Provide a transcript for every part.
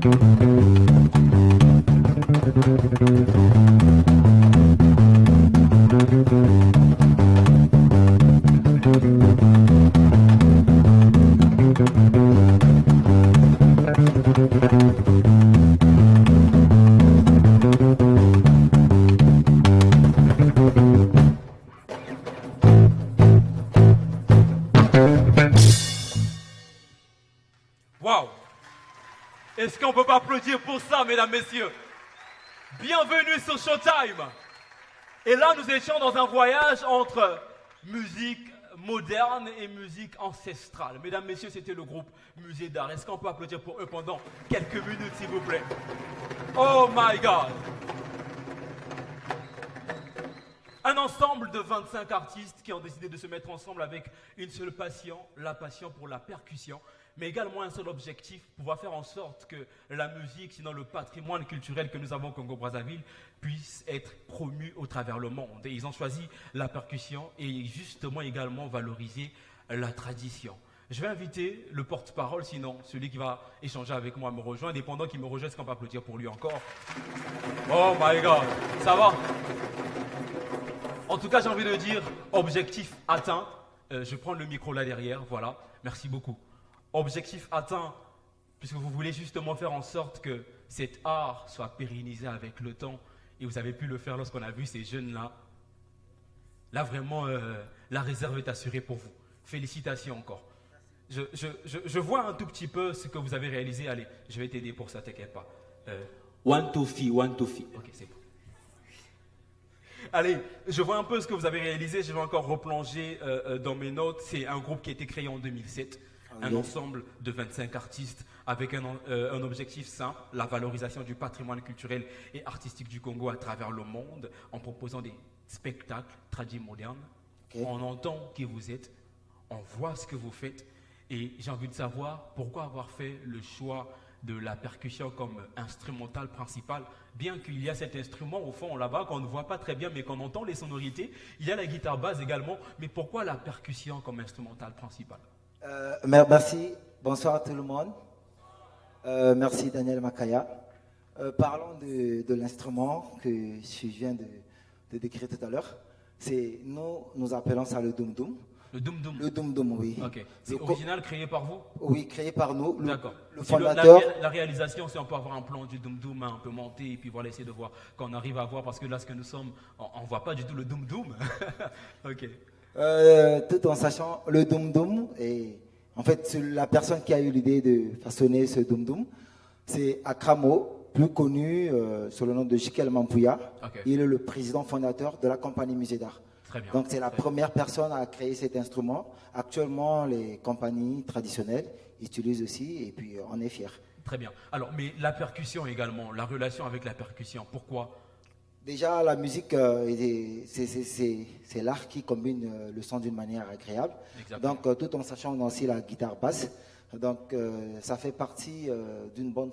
Waouh! Est-ce qu'on peut pas applaudir pour ça, mesdames, messieurs? Bienvenue sur Showtime! Et là, nous étions dans un voyage entre musique moderne et musique ancestrale. Mesdames, messieurs, c'était le groupe Musée d'Art. Est-ce qu'on peut applaudir pour eux pendant quelques minutes, s'il vous plaît? Oh my God! Un ensemble de 25 artistes qui ont décidé de se mettre ensemble avec une seule passion, la passion pour la percussion, mais également un seul objectif, pouvoir faire en sorte que la musique, sinon le patrimoine culturel que nous avons au Congo-Brazzaville, puisse être promu au travers le monde. Et ils ont choisi la percussion et justement également valoriser la tradition. Je vais inviter le porte-parole, sinon celui qui va échanger avec moi me rejoindre. Et pendant qu'il me rejoint, est-ce qu'on va applaudir pour lui encore? Oh my God, ça va? En tout cas, j'ai envie de dire, objectif atteint. Je prends le micro là derrière, voilà. Merci beaucoup. Objectif atteint, puisque vous voulez justement faire en sorte que cet art soit pérennisé avec le temps. Et vous avez pu le faire lorsqu'on a vu ces jeunes-là. Là, vraiment, la réserve est assurée pour vous. Félicitations encore. Je vois un tout petit peu ce que vous avez réalisé. Allez, je vais t'aider pour ça, t'inquiète pas. One, two, fee, one, two, fee. Ok, c'est bon. Allez, je vois un peu ce que vous avez réalisé. Je vais encore replonger dans mes notes. C'est un groupe qui a été créé en 2007. Un ensemble de 25 artistes avec un objectif simple, la valorisation du patrimoine culturel et artistique du Congo à travers le monde en proposant des spectacles traduits modernes. Okay. On entend qui vous êtes, on voit ce que vous faites et j'ai envie de savoir pourquoi avoir fait le choix de la percussion comme instrumental principal, bien qu'il y a cet instrument au fond là-bas qu'on ne voit pas très bien mais qu'on entend les sonorités. Il y a la guitare basse également, mais pourquoi la percussion comme instrumental principal? Merci, bonsoir à tout le monde. Merci Daniel Makaya. Parlons de l'instrument que je viens de décrire tout à l'heure. Nous appelons ça le Doum-Doum. Le Doum-Doum? Le Doum-Doum, oui. Okay. C'est original, créé par vous? Oui, créé par nous. D'accord. Le fondateur... La réalisation, c'est on peut avoir un plan du Doum-Doum un peu monté et puis voilà, essayer de voir qu'on arrive à voir parce que là, ce que nous sommes, on ne voit pas du tout le Doum-Doum. Ok. Tout en sachant le Doum-Doum, et en fait, la personne qui a eu l'idée de façonner ce Doum-Doum, c'est Akramo, plus connu sous le nom de Jikel Mampouya. Okay. Il est le président fondateur de la compagnie Musée d'Art. Donc c'est la première personne à créer cet instrument. Actuellement, les compagnies traditionnelles utilisent aussi et puis on est fiers. Très bien. Alors, mais la percussion également, la relation avec la percussion, pourquoi? Déjà, la musique, c'est l'art qui combine le son d'une manière agréable. Exactement. Donc, tout en sachant aussi la guitare basse. Donc, ça fait partie d'une bonne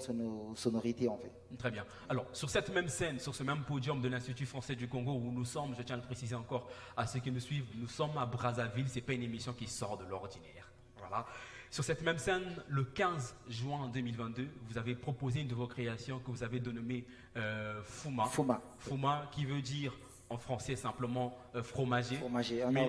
sonorité, en fait. Très bien. Alors, sur cette même scène, sur ce même podium de l'Institut français du Congo où nous sommes, je tiens à le préciser encore à ceux qui nous suivent, nous sommes à Brazzaville, ce n'est pas une émission qui sort de l'ordinaire. Voilà. Sur cette même scène, le 15 juin 2022, vous avez proposé une de vos créations que vous avez dénommée Fuma. Fuma, qui veut dire en français simplement fromager. Mais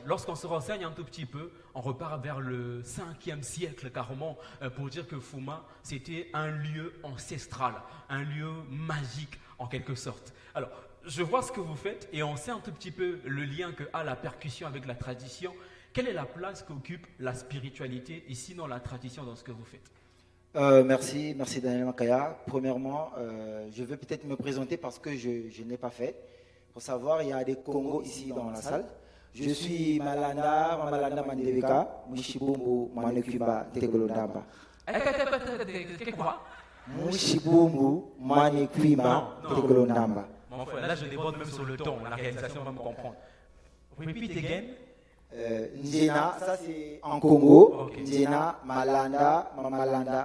lorsqu'on se renseigne un tout petit peu, on repart vers le 5e siècle carrément pour dire que Fuma, c'était un lieu ancestral, un lieu magique en quelque sorte. Alors, je vois ce que vous faites et on sait un tout petit peu le lien que a la percussion avec la tradition. Quelle est la place qu'occupe la spiritualité et sinon la tradition dans ce que vous faites? Merci Daniel Makaya. Premièrement, je vais peut-être me présenter parce que je n'ai pas fait. Pour savoir, il y a des Congos ici dans la salle. Je suis Malanda Mandeveka, Mushibumbu Manekuba Tegolodamba. Quoi? Mushibumbu Manekuba Tegolodamba. Mon frère, là je déborde même sur le ton, la réalisation va me comprendre. Repeat again. Ndjena, ça c'est en Congo. Okay. Ndjena, Malanda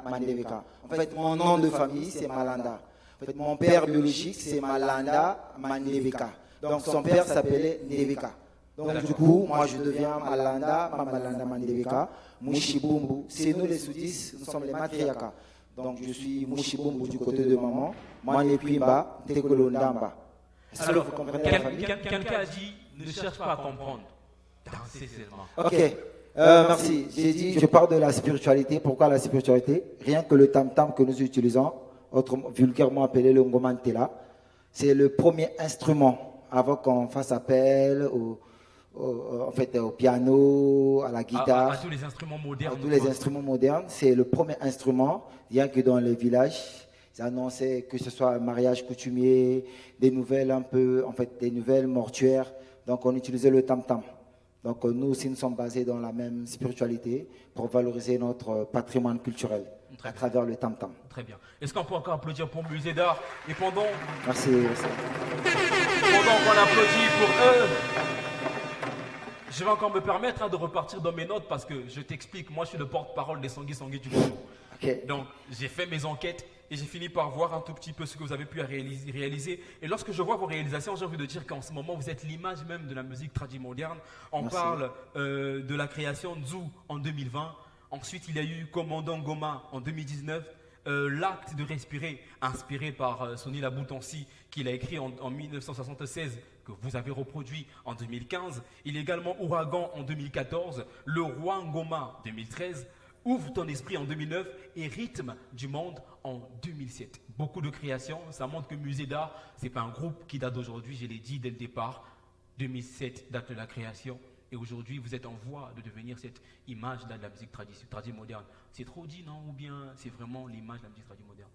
Mandeveka. En fait, mon nom de famille c'est Malanda. En fait, mon père biologique c'est Malanda Mandeveka. Donc son père s'appelait Ndeveka. Donc du coup, moi je deviens Malanda Mandeveka, Mushibumbu. C'est nous les soudis, nous sommes les matriarcats. Donc je suis Mushibombo du côté de maman, Mane Kwimba, Tekolo Ndamba. Est-ce que Alors, vous comprenez la famille? quelqu'un a dit ne cherche pas à comprendre. Dansez seulement. Ok, merci. J'ai dit, je parle de la spiritualité. Pourquoi la spiritualité? Rien que le tam-tam que nous utilisons, vulgairement appelé le ngomantela, c'est le premier instrument avant qu'on fasse appel au piano, à la guitare. À tous les instruments modernes. À tous les instruments modernes. C'est le premier instrument, rien que dans les villages. Ils annonçaient que ce soit un mariage coutumier, des nouvelles des nouvelles mortuaires. Donc on utilisait le tam-tam. Donc nous aussi, nous sommes basés dans la même spiritualité pour valoriser notre patrimoine culturel à travers le tam-tam. Très bien. Est-ce qu'on peut encore applaudir pour Musée d'Art? Et pendant Merci. qu'on applaudit pour eux, je vais encore me permettre de repartir dans mes notes parce que je t'explique, moi je suis le porte-parole des Sangui du Congo. Okay. Donc j'ai fait mes enquêtes et j'ai fini par voir un tout petit peu ce que vous avez pu réaliser. Et lorsque je vois vos réalisations, j'ai envie de dire qu'en ce moment, vous êtes l'image même de la musique tradimoderne. On Merci. parle de la création de Zou en 2020. Ensuite, il y a eu Commandant Goma en 2019. L'acte de respirer, inspiré par Sonny Laboutansi, qu'il a écrit en 1976, que vous avez reproduit en 2015. Il y a également Ouragan en 2014, Le Roi Ngoma 2013, Ouvre ton esprit en 2009 et Rythme du monde en 2007. Beaucoup de créations, ça montre que Musée d'Art, ce n'est pas un groupe qui date d'aujourd'hui, je l'ai dit dès le départ. 2007 date de la création et aujourd'hui vous êtes en voie de devenir cette image de la musique tradimoderne. C'est trop dit, non? Ou bien c'est vraiment l'image de la musique tradimoderne?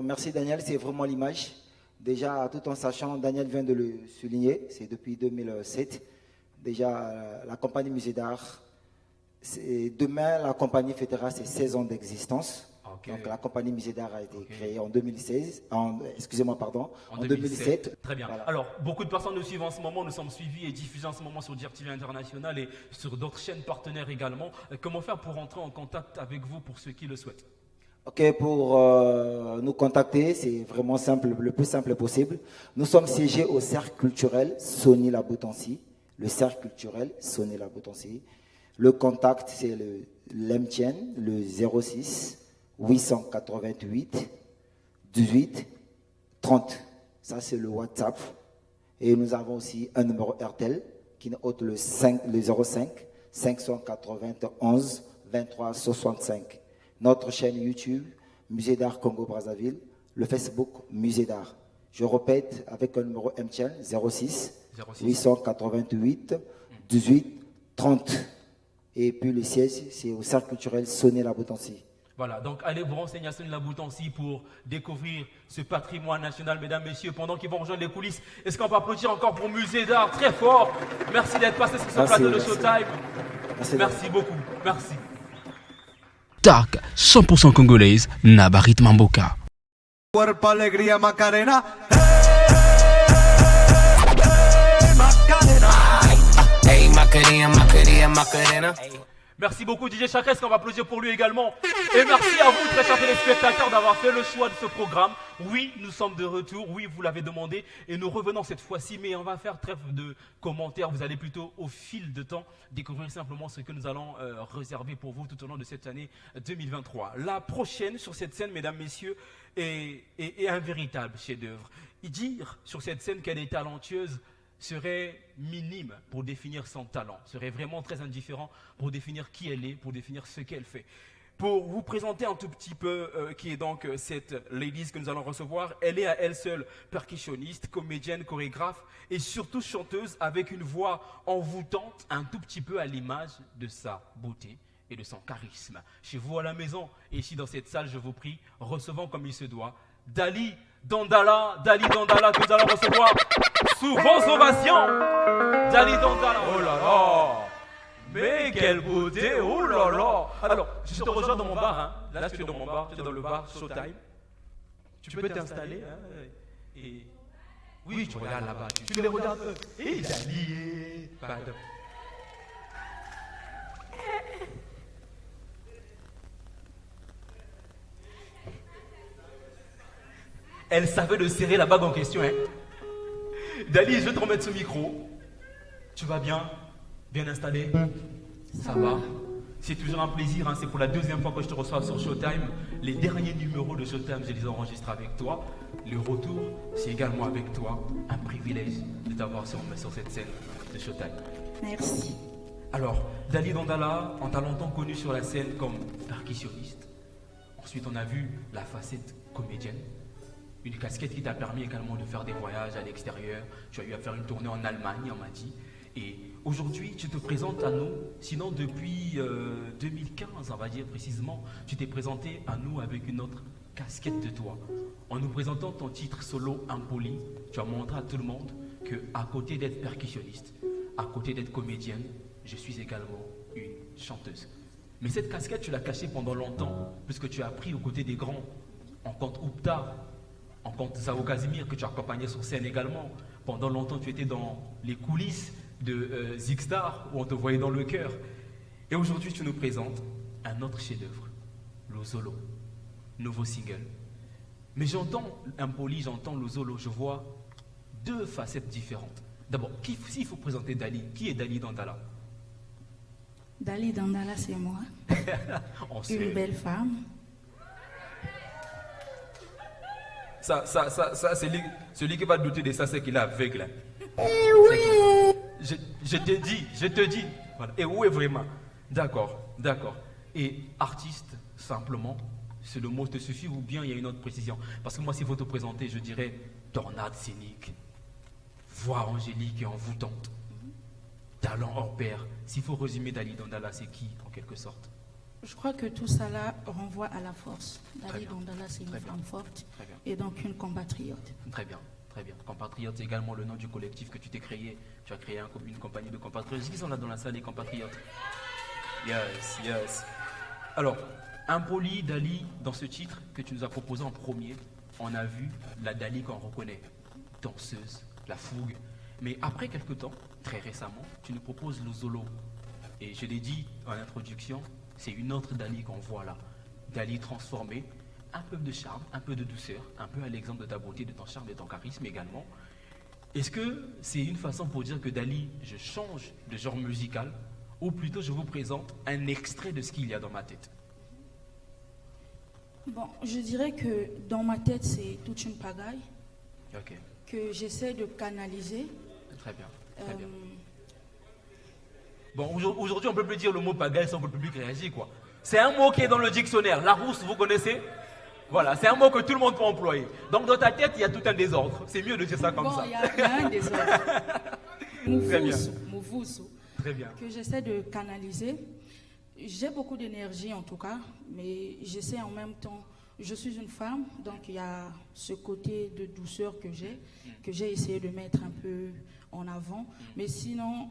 Merci Daniel, c'est vraiment l'image. Déjà, tout en sachant, Daniel vient de le souligner, c'est depuis 2007. Déjà, la compagnie Musée d'Art, demain, la compagnie fêtera ses 16 ans d'existence. Okay. Donc, la compagnie Musée d'Art a été créée en 2017. En 2007. Très bien. Voilà. Alors, beaucoup de personnes nous suivent en ce moment. Nous sommes suivis et diffusés en ce moment sur DIRTV International et sur d'autres chaînes partenaires également. Comment faire pour entrer en contact avec vous pour ceux qui le souhaitent? Ok, pour nous contacter, c'est vraiment simple, le plus simple possible. Nous sommes siégés au Cercle culturel Sonny Laboutansi. Le Cercle culturel Sonny Laboutansi. Le contact, c'est l'MTN, le 06 888 18 30. Ça, c'est le WhatsApp. Et nous avons aussi un numéro RTL qui est le 05 591 23 65. Notre chaîne YouTube, Musée d'Art Congo-Brazzaville. Le Facebook, Musée d'Art. Je répète avec un numéro MTN 06 888 18 30. Et puis le siège, c'est au Cercle culturel Sonny Laboutansi. Voilà, donc allez vous renseigner à Sonny Laboutansi pour découvrir ce patrimoine national, mesdames, messieurs, pendant qu'ils vont rejoindre les coulisses. Est-ce qu'on peut applaudir encore pour Musée d'Art très fort? Merci d'être passé sur ce plateau de Showtime. Merci beaucoup, merci. Dark, 100% congolaise, Nabarit Mamboka. Cuerpo alegría Macarena. Hey Macarena. Merci beaucoup DJ Chakra, est-ce qu'on va applaudir pour lui également? Et merci à vous très chers téléspectateurs d'avoir fait le choix de ce programme. Oui, nous sommes de retour, oui, vous l'avez demandé et nous revenons cette fois-ci, mais on va faire trêve de commentaires. Vous allez plutôt au fil de temps découvrir simplement ce que nous allons réserver pour vous tout au long de cette année 2023. La prochaine sur cette scène, mesdames, messieurs, est un véritable chef-d'œuvre. Dire sur cette scène qu'elle est talentueuse serait minime pour définir son talent, serait vraiment très indifférent pour définir qui elle est, pour définir ce qu'elle fait. Pour vous présenter un tout petit peu qui est donc cette ladies que nous allons recevoir, elle est à elle seule percussionniste, comédienne, chorégraphe et surtout chanteuse avec une voix envoûtante, un tout petit peu à l'image de sa beauté et de son charisme. Chez vous à la maison et ici dans cette salle, je vous prie, recevons comme il se doit Dali Dandala que nous allons recevoir sous vos ovations. Dali Dandala, oh là là, mais quelle beauté, oh là là. Alors, je te rejoins dans mon bar, hein. Là tu es dans mon bar, tu es dans le bar Showtime. Tu peux t'installer, hein, et oui, tu regardes là-bas, tu les regardes. Et Dali, pardon. Elle savait de serrer la bague en question, hein. Dali, je vais te remettre ce micro. Tu vas bien? Bien installé? Ça va? C'est toujours un plaisir, hein. C'est pour la deuxième fois que je te reçois sur Showtime. Les derniers numéros de Showtime, je les enregistre avec toi. Le retour, c'est également avec toi. Un privilège de t'avoir sur cette scène de Showtime. Merci. Alors, Dali Dandala, on t'a longtemps connu sur la scène comme percussionniste. Ensuite, on a vu la facette comédienne. Une casquette qui t'a permis également de faire des voyages à l'extérieur. Tu as eu à faire une tournée en Allemagne, on m'a dit. Et aujourd'hui, tu te présentes à nous, sinon depuis 2015, on va dire précisément, tu t'es présenté à nous avec une autre casquette de toi. En nous présentant ton titre solo Impoli, tu as montré à tout le monde que à côté d'être percussionniste, à côté d'être comédienne, je suis également une chanteuse. Mais cette casquette, tu l'as cachée pendant longtemps, puisque tu as appris aux côtés des grands. On compte Oupta, on compte Zao Casimir, que tu accompagnais sur scène également. Pendant longtemps, tu étais dans les coulisses de Zixstar, où on te voyait dans le cœur. Et aujourd'hui, tu nous présentes un autre chef-d'œuvre, Lozolo, nouveau single. Mais j'entends Impoli, j'entends Lozolo, je vois deux facettes différentes. D'abord, s'il faut présenter Dali, qui est Dali Dandala? Dali Dandala, c'est moi. On sait. Une belle femme. Ça c'est celui qui va douter de ça, c'est qu'il est aveugle. Je te dis. Voilà. Et où est vraiment? D'accord. Et artiste, simplement, c'est le mot te suffit ou bien il y a une autre précision? Parce que moi, s'il faut te présenter, je dirais tornade scénique, voix angélique et envoûtante, talent hors pair. S'il faut résumer Dali Dandala, c'est qui en quelque sorte? Je crois que tout ça là renvoie à la force. Dali Dandala, c'est une Très bien. femme forte Très bien. et donc une compatriote. Très bien. Compatriotes, c'est également le nom du collectif que tu t'es créé. Tu as créé une compagnie de compatriotes. Ils sont là dans la salle, les compatriotes. Yes. Alors, Impoli, Dali, dans ce titre que tu nous as proposé en premier, on a vu la Dali qu'on reconnaît. Danseuse, la fougue. Mais après quelque temps, très récemment, tu nous proposes Lozolo. Et je l'ai dit en introduction, c'est une autre Dali qu'on voit là. Dali transformée. Un peu de charme, un peu de douceur, un peu à l'exemple de ta beauté, de ton charme et de ton charisme également. Est-ce que c'est une façon pour dire que Dali, je change de genre musical, ou plutôt je vous présente un extrait de ce qu'il y a dans ma tête? Bon, je dirais que dans ma tête, c'est toute une pagaille Ok, que j'essaie de canaliser. très bien. Euh, Bon, aujourd'hui, on ne peut plus dire le mot pagaille sans que le public réagisse, quoi. C'est un mot qui est dans le dictionnaire. Larousse, vous connaissez? Voilà, c'est un mot que tout le monde peut employer. Donc dans ta tête, il y a tout un désordre. C'est mieux de dire ça comme bon, ça. il y a un désordre. Très bien. Mouvoussou, Très bien. que j'essaie de canaliser. J'ai beaucoup d'énergie en tout cas, mais j'essaie en même temps. Je suis une femme, donc il y a ce côté de douceur que j'ai essayé de mettre un peu en avant. Mais sinon,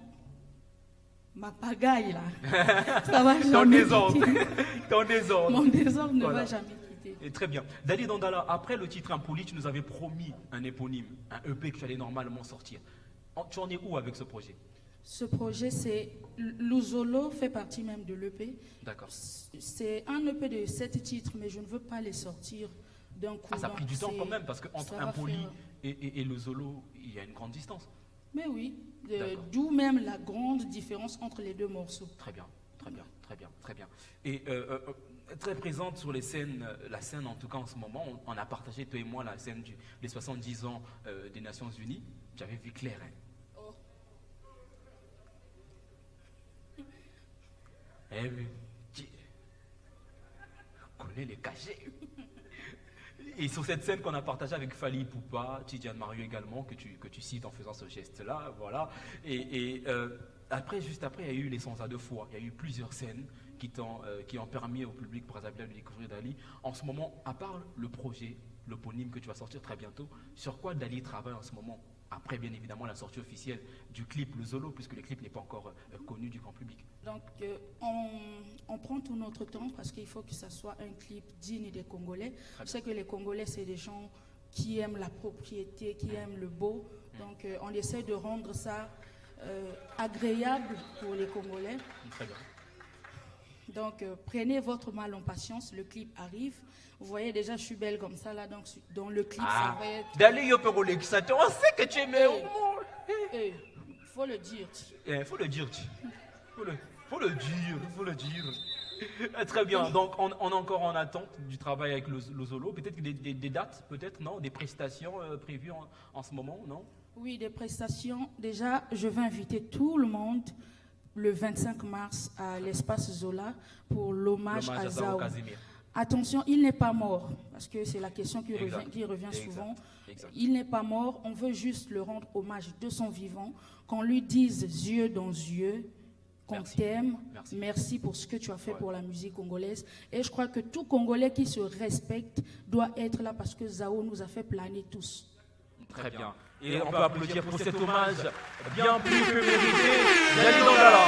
ma pagaille là, ça va jamais Ton désordre. quitter. Ton désordre. Mon désordre ne Voilà. va jamais quitter. Et très bien. Dali Dandala, après le titre Impoli, tu nous avais promis un éponyme, un EP que tu allais normalement sortir. Tu en es où avec ce projet? Ce projet, c'est Luzolo fait partie même de l'EP. D'accord. C'est un EP de 7 titres, mais je ne veux pas les sortir d'un coup. Ah, ça a pris Donc, du temps c'est- quand même, parce qu'entre ça va Impoli faire- et le Zolo, il y a une grande distance. Mais oui, D'accord. d'où même la grande différence entre les deux morceaux. Très bien. Et très présente sur les scènes, la scène en tout cas en ce moment, on a partagé toi et moi la scène des 70 ans des Nations Unies. J'avais vu clair. Hein. Eh oui, tu connais les cachets. Et sur cette scène qu'on a partagée avec Fally Ipupa, Tidiane Mario également, que tu cites en faisant ce geste-là, voilà. Après, juste après, il y a eu les Sans-A de foi. Il y a eu plusieurs scènes qui ont permis au public, par exemple, de découvrir Dali. En ce moment, à part le projet, l'éponyme que tu vas sortir très bientôt, sur quoi Dali travaille en ce moment? Après, bien évidemment, la sortie officielle du clip Le Zolo, puisque le clip n'est pas encore connu du grand public. Donc, on prend tout notre temps parce qu'il faut que ça soit un clip digne des Congolais. Je sais que les Congolais, c'est des gens qui aiment la propriété, qui aiment le beau. Donc, on essaie de rendre ça agréable pour les Congolais. Très bien. Donc, prenez votre mal en patience, le clip arrive. Vous voyez déjà, je suis belle comme ça, là, donc dans le clip, ça va être... Dali Yopero Lexato, on sait que tu es meilleur. Il faut le dire. Il faut le dire. Faut le dire, faut le dire. Très bien, donc on est encore en attente du travail avec le Zolo. Peut-être des dates, peut-être, non? Des prestations prévues en ce moment, non? Oui, des prestations. Déjà, je vais inviter tout le monde le 25 mars à l'espace Zola pour l'hommage à Zao. Casimir. Attention, il n'est pas mort, parce que c'est la question qui Exact. revient souvent. Exact. Il n'est pas mort, on veut juste le rendre hommage de son vivant, qu'on lui dise yeux dans yeux, qu'on Merci. t'aime, Merci. merci pour ce que tu as fait Ouais. pour la musique congolaise. Et je crois que tout Congolais qui se respecte doit être là parce que Zao nous a fait planer tous. Très bien. Et on peut applaudir pour cet hommage bien plus que mérité. Dali Dangala,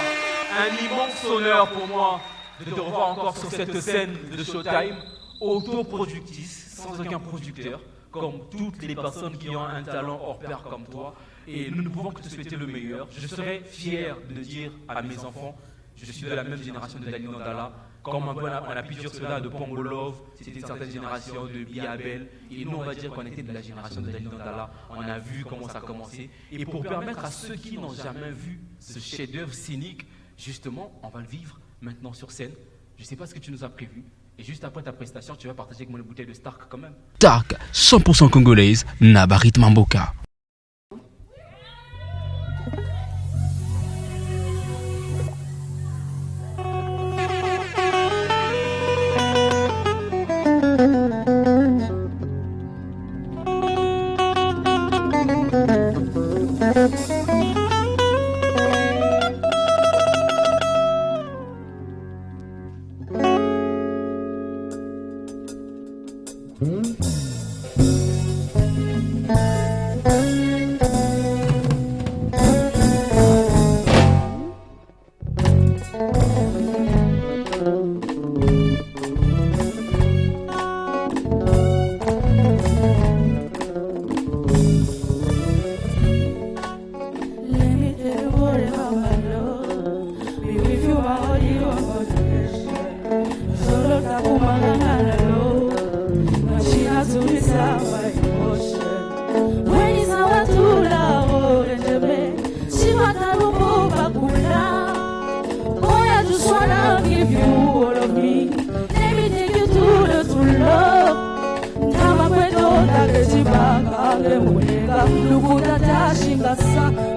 un immense honneur pour moi de te revoir encore sur cette scène de Showtime, autoproductrice, sans aucun producteur, comme toutes les personnes qui ont un talent hors pair comme toi. Et nous ne pouvons que te souhaiter le meilleur. Je serais fier de dire à mes enfants, je suis de la même génération de Dali Dangala. Comme un peu on a pu dire cela de Pongolov, c'était une certaine génération de Biabel. Et nous, on va dire qu'on était de la génération de Dali Dangala. On a vu comment ça a commencé. Et pour permettre à ceux qui n'ont jamais vu ce chef-d'œuvre scénique, justement, on va le vivre maintenant sur scène. Je ne sais pas ce que tu nous as prévu. Et juste après ta prestation, tu vas partager avec moi une bouteille de Stark quand même. Stark 100% congolaise, Nabarit Mamboka.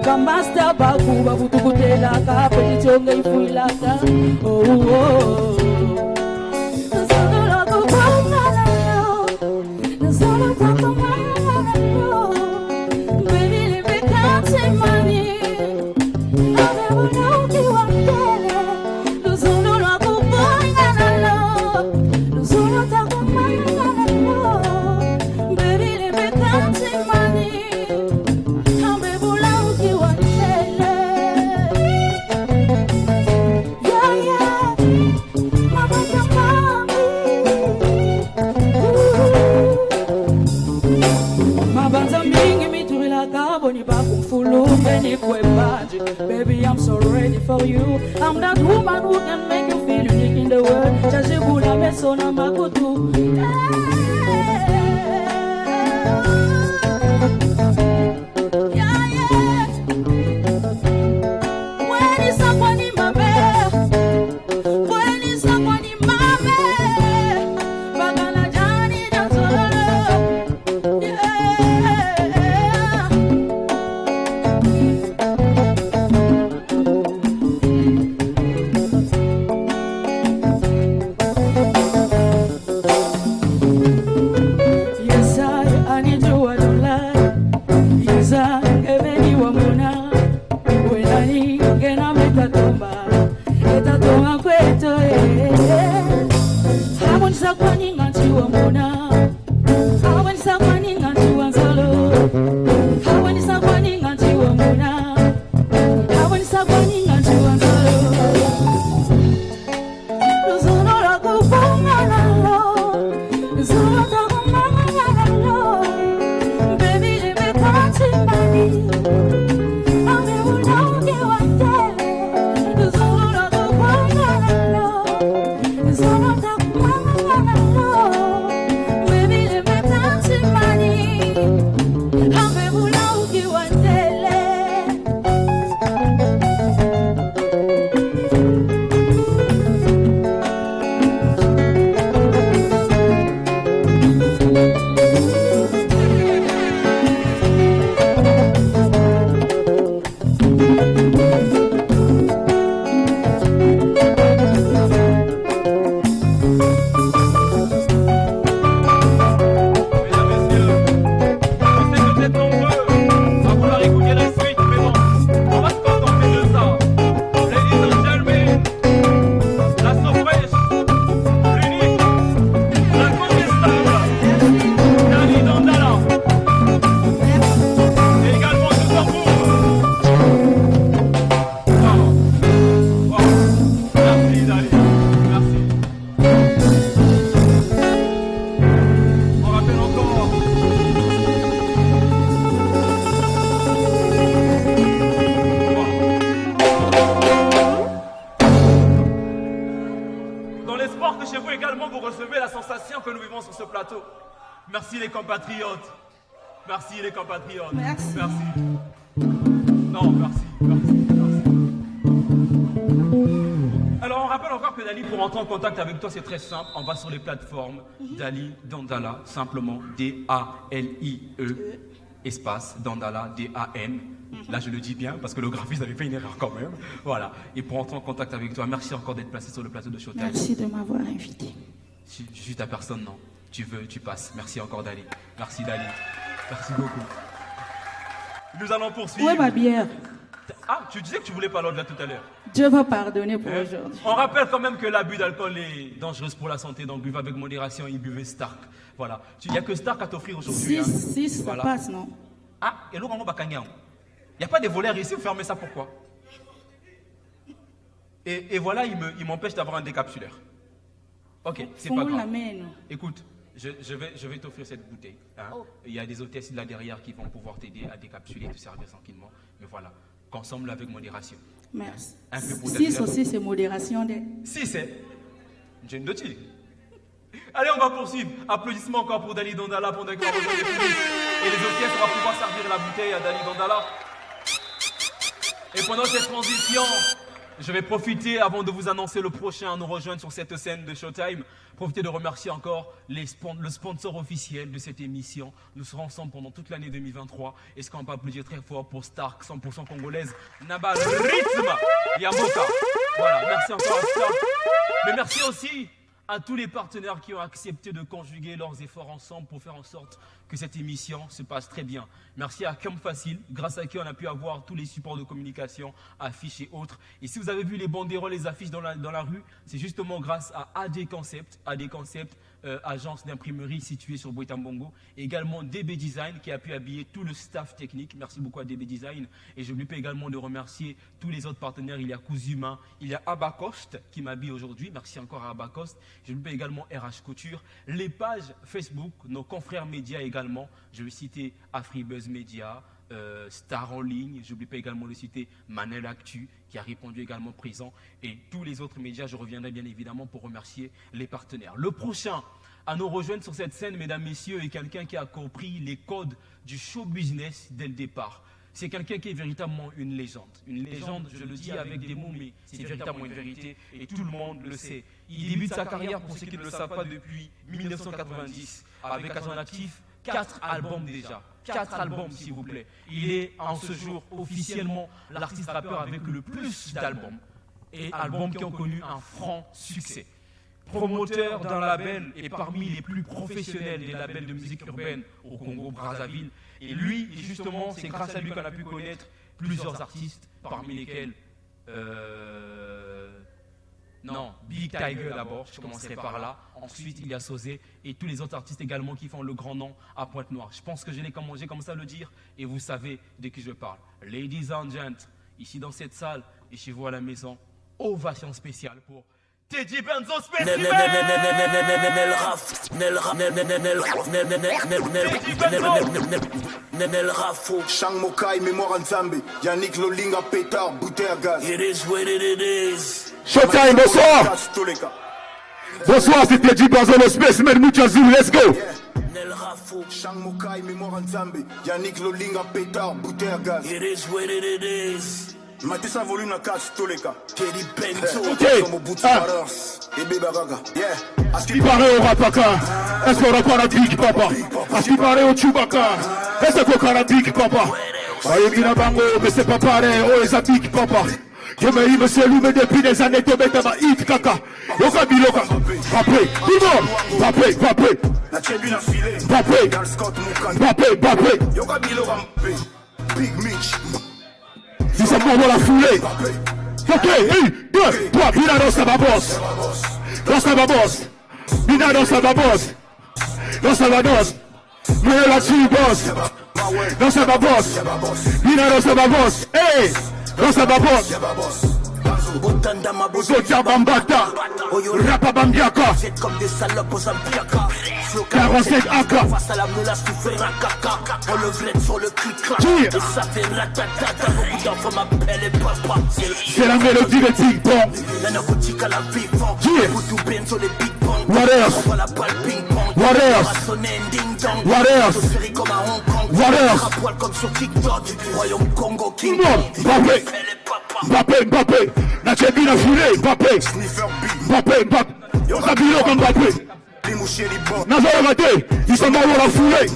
Kamasta baku baku tukutela ka petit chonga ifuilaka oh oh solo kupanga na yo solo kupanga na yo baby live can't money ave uno ki wantele solo kupanga na yo solo kupanga na yo baby live can't money. Baby, I'm so ready for you. I'm that woman who can make you feel unique in the world. Chachibula mesona makutu. Yeah, yeah. When is someone in my bed? When is someone in my bed? Bagala Johnny Johnson. Yeah. ce plateau. Merci les compatriotes. Merci les compatriotes. Merci. Non, merci. Alors on rappelle encore que Dali, pour entrer en contact avec toi, c'est très simple. On va sur les plateformes Dali Dandala, simplement D-A-L-I-E, espace Dandala, D-A-N. Là je le dis bien parce que le graphiste avait fait une erreur quand même. Voilà. Et pour entrer en contact avec toi, merci encore d'être placé sur le plateau de Showtime. Merci de m'avoir invité. Je suis ta personne, non. Tu veux, tu passes. Merci encore Dali. Merci Dali. Merci beaucoup. Nous allons poursuivre. Où est ma bière? Ah, tu disais que tu voulais pas l'ordre là tout à l'heure. Dieu va pardonner pour aujourd'hui. On rappelle quand même que l'abus d'alcool est dangereux pour la santé, donc buvez avec modération et buvez Stark. Voilà. Il n'y a que Stark à t'offrir aujourd'hui. 6, ça passe, non? Ah, et l'eau, il n'y a pas de voleurs ici, vous fermez ça pourquoi? Et voilà, il m'empêche d'avoir un décapsuleur. Ok, c'est pas grave. Écoute, je vais t'offrir cette bouteille. Hein. Oh. Il y a des hôtesses là derrière qui vont pouvoir t'aider à décapsuler et te servir tranquillement. Mais voilà, consomme-le avec modération. Merci. 6 aussi, c'est modération. 6, c'est Jane Doty. Allez, on va poursuivre. Applaudissements encore pour Dali Dandala pendant qu'on rejoint les coulisses. Et les hôtesses, on va pouvoir servir la bouteille à Dali Dandala. Et pendant cette transition, je vais profiter, avant de vous annoncer le prochain à nous rejoindre sur cette scène de Showtime, profiter de remercier encore le sponsor officiel de cette émission. Nous serons ensemble pendant toute l'année 2023. Est-ce qu'on peut applaudir très fort pour Stark, 100% congolaise, Naba Rythme Yamboka. Voilà, merci encore à Stark. Mais merci aussi à tous les partenaires qui ont accepté de conjuguer leurs efforts ensemble pour faire en sorte que cette émission se passe très bien. Merci à Comme Facile, grâce à qui on a pu avoir tous les supports de communication, affiches et autres. Et si vous avez vu les banderoles, les affiches dans la rue, c'est justement grâce à AD Concept, agence d'imprimerie située sur Boitambongo, et également DB Design qui a pu habiller tout le staff technique. Merci beaucoup à DB Design. Et je lui peux également de remercier tous les autres partenaires. Il y a Kuzuma, il y a Abacost qui m'habille aujourd'hui. Merci encore à Abacost. Je lui peux également RH Couture. Les pages Facebook, nos confrères médias également. Je vais citer AfriBuzz Media, Star en ligne. Je n'oublie pas également de citer Manel Actu qui a répondu également présent. Et tous les autres médias, je reviendrai bien évidemment pour remercier les partenaires. Le prochain à nous rejoindre sur cette scène, mesdames, messieurs, est quelqu'un qui a compris les codes du show business dès le départ. C'est quelqu'un qui est véritablement une légende. Une légende, je le dis avec des mots, mais c'est véritablement une vérité et tout le monde le sait. Il débute sa carrière, pour ceux qui ne le savent pas, depuis 1990, avec à son actif 4 albums déjà. 4 albums, s'il vous plaît. Il est en ce jour officiellement l'artiste rappeur avec le plus d'albums. Et albums qui ont connu un franc succès. Promoteur d'un label et parmi les plus professionnels des labels de musique urbaine au Congo-Brazzaville. Et lui, justement, c'est grâce à lui qu'on a pu connaître plusieurs artistes, parmi lesquels... Big Tiger d'abord, je commencerai par là. Ensuite, il y a Sosé et tous les autres artistes également qui font le grand nom à Pointe-Noire. Je pense que j'ai commencé à le dire et vous savez de qui je parle. Ladies and gentlemen, ici dans cette salle et chez vous à la maison, ovation spéciale pour Teddy Benzo Spécimen. Nenel Rafo, Shang Mokai, Mémoire Nzambe, Yannick Lolinga, Pétard, bouteille à gaz. It is what it is. Showtime, bonsoir. Bonsoir, c'est Teddy Benzo le Spécimen, Muchazou, let's go. Nel Rafo, Shang Mokai, Mémoire Nzambe, Yannick Lolinga, Pétard, bouteille à gaz. It is what it is. Matissa volume na cache tous les cas. Teddy Benzo, comme au bout de et Bébé Gaga. Yeah. À ce qui paraît au Rapaka, est-ce qu'on rappa la Big Papa? À ce qui paraît au Chewbacca, est-ce qu'on rappa la Big Papa? Aïe, Mina Bango, mais c'est pas pareil, oh, les Big Papa. Je me me salue depuis des années, tu mets ma hit caca. Yoka biloka, papé, tout papé, papé. La tribune a filé, papé, papé, papé. Yoka biloka, Big Mitch. Si ça m'envoie la foulée. Ok, 1, 2, 3, Mina dans sa babosse. Dans sa babosse. Mina dans sa babosse. Dans sa babosse. Mina là-dessus, boss. Dans sa babosse. Mina dans sa babosse. Hey, dans sa babosse. Zotia Bambata, Rapa Bambiaka, comme des salopes aux Zambiaka, 45 AK, face à la menace tu fais un caca, on le vrette sur le clic-clac, et ça fait ratatata, beaucoup d'enfants m'appellent et papa. C'est la mélodie de Big Bang, la narcotique à la vivant, Boutou Ben sur les Big Bang, on voit la balle ping-pong, What else? What else? What else? Tout le monde, Mbappé. Nachebi na foulé, Mbappé. Zabilo comme Mbappé. Nazar raté, ils sont morts dans la foulée.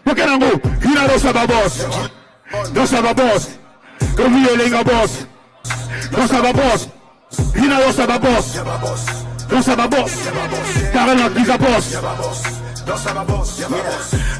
Pokenango, il a dans sa boss. Dans sa boss. Comme il est les boss. Dans sa boss. Il a dans sa boss. Dans sa boss. Karen la prise à boss.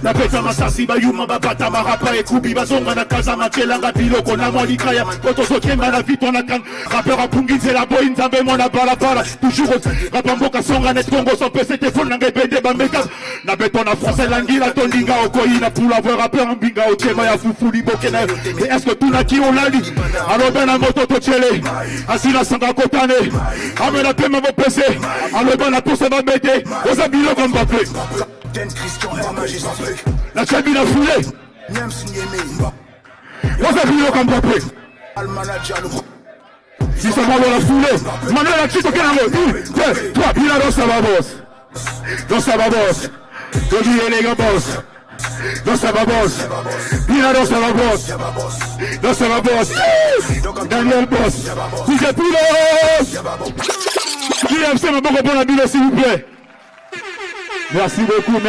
La peta masasi bayuma babata marapa et kubi bazonga na kaza machelanga biloko na mwalikaya koto sokenga na vito na kan rappeur apungize la boy nzambe mona balabala toujours rapamboka songa net Congo sans PC téléphone nanga bende bambeka na beton na français langila tondinga okoina pour avoir rappeur mbinga ochema ya fufuli bokena et est-ce que tout na ki olali alors ben na moto to chele asila sanga kotane amena pema mo PC alors ben na pour ça va bete osabilo comme Mbappé. Christian Air Majestic. La champion a foulé. What's up, Lilo Mbappé? Si ça va dans la foulée, Manuel a tué aucun amour. 1, 2, 3, il a dans sa babos. Dans sa babos. Dodi et les gars boss. Dans sa babos. Il a dans sa babos. Dans sa babos. Daniel Boss. DJ Pilos. JMC m'a beaucoup bon habillé, s'il vous plaît. Merci beaucoup.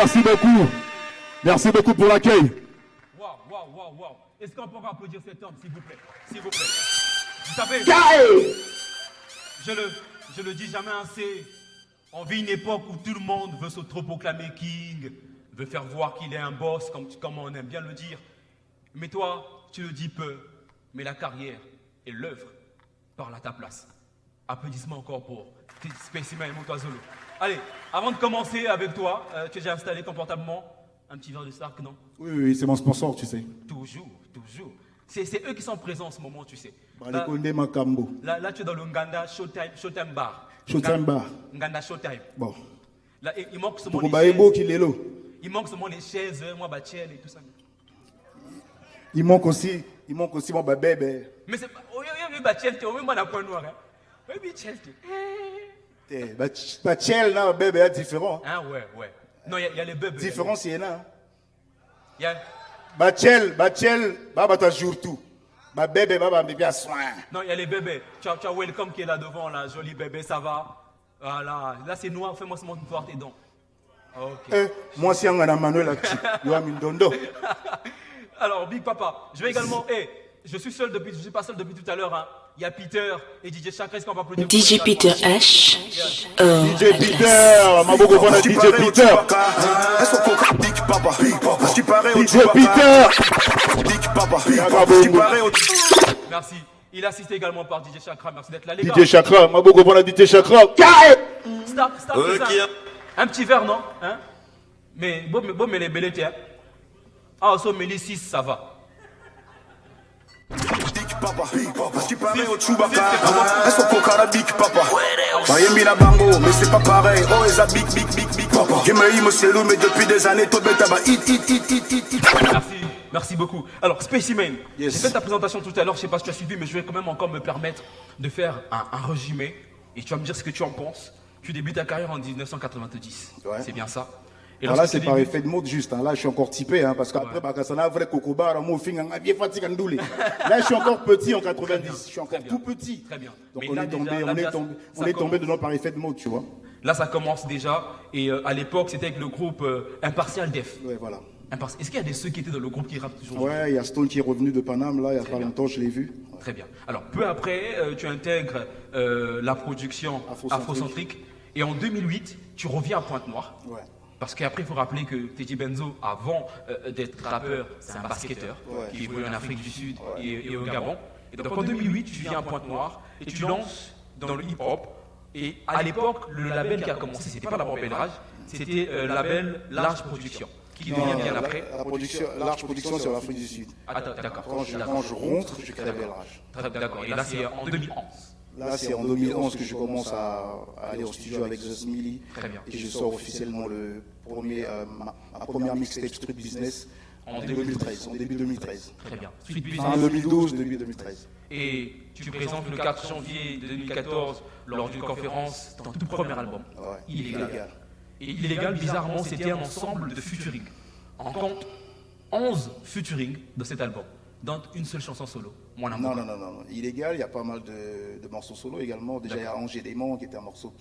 Merci beaucoup pour l'accueil. Waouh. Est-ce qu'on peut applaudir cet homme, s'il vous plaît? Vous savez, je le dis jamais assez, on vit une époque où tout le monde veut s'autoproclamer king, veut faire voir qu'il est un boss, comme on aime bien le dire. Mais toi, tu le dis peu, mais la carrière et l'œuvre parlent à ta place. Applaudissements encore pour Spécimen Moutouazolo. Allez, avant de commencer avec toi, tu es déjà installé confortablement. Un petit verre de Stark, non? Oui, c'est mon sponsor, tu sais. Toujours. C'est eux qui sont présents en ce moment, tu sais. Là, tu es dans le Nganda Showtime Bar. Nganda Showtime. Bon. Là, il manque seulement les chaises. Il manque seulement les chaises, moi, Bachel et tout ça. Il manque aussi mon bébé. Mais c'est pas... Oui, Bachel, tu es même point noir. Oui, Bachel, Bachel, là, bébé est différent. Ah ouais. Non, il y a les bébés. Différence, il y en a. Il y a... Bachel, baba ta jour tout. Ma bébé, baba bébé à soin. Non, il y a les bébés. Tu as Welcome qui est là devant, là, joli bébé, ça va. Voilà. Là, c'est noir, fais-moi seulement voir tes dents. Ok. Moi, si on a Manuel là-dessus, il y a Mindondo. Alors, Big Papa, je vais également. Je suis pas seul depuis tout à l'heure. Hein. Il y a Peter et DJ Chakra, est-ce qu'on va applaudir? DJ Peter H. DJ Peter, ma beaucoup bon DJ Peter. Est-ce qu'on Big Papa? DJ Peter. Big Papa. Merci. Il est assisté également par DJ Chakra. Merci d'être là, les gars. DJ Chakra, ma beaucoup bon DJ Chakra. Stop, un petit verre, non? Hein? Mais bon, mais les belles tiens. Ah, so, mais les 6, ça va. Papa, tu parais au Chewbacca. Est-ce qu'on coca Big Papa? Miami la bango, mais c'est pas pareil. Oh, et ça Big Papa. Je me c'est mais depuis des années, tout le temps, Merci beaucoup. Alors, Spécimen, yes. J'ai fait ta présentation tout à l'heure, je sais pas si tu as suivi, mais je vais quand même encore me permettre de faire un résumé. Et tu vas me dire ce que tu en penses. Tu débutes ta carrière en 1990. Ouais. C'est bien ça. Et là, c'est par effet de mode juste. Hein. Là, je suis encore typé, hein, parce qu'après, là, je suis encore petit en 90. Je suis encore tout petit. Très bien. Donc, on est tombé dedans par effet de mode, tu vois. Là, ça commence déjà. Et à l'époque, c'était avec le groupe Impartial Def. Ouais, voilà. Est-ce qu'il y a ceux qui étaient dans le groupe qui rappent toujours? Ouais, il y a Stone qui est revenu de Paname, là, il y a pas longtemps, je l'ai vu. Ouais. Très bien. Alors, peu après, tu intègres la production Afrocentrique. Et en 2008, tu reviens à Pointe-Noire. Ouais. Parce qu'après, il faut rappeler que Teddy Benzo, avant d'être rappeur, c'est un basketteur qui évolue en Afrique du Sud et au Gabon. Et donc en 2008, tu viens à Pointe-Noire et tu lances dans le hip-hop. Et à l'époque, le label qui a commencé, c'était pas la Label Rage, c'était le label Large Production, qui devient bien après. Large Production sur l'Afrique du Sud. Ah, d'accord. Quand je rentre, je crée Label Rage. D'accord. Et là, c'est en 2011. Là, c'est en 2011 que je commence à aller au studio avec The Smiley. Très bien. Et je sors officiellement ma première mixtape Street Business en 2013, en début 2013. Très bien. En 2012, début 2013. Et tu présentes le 4 janvier 2014 lors d'une conférence ton tout premier album, Illégal. Et Illégal, bizarrement, c'était un ensemble de featuring. On compte 11 featuring de cet album, dont une seule chanson solo. Mon amour. Non. Illégal, il y a pas mal de morceaux solo également. Déjà, il y a Angers Démon, qui était un morceau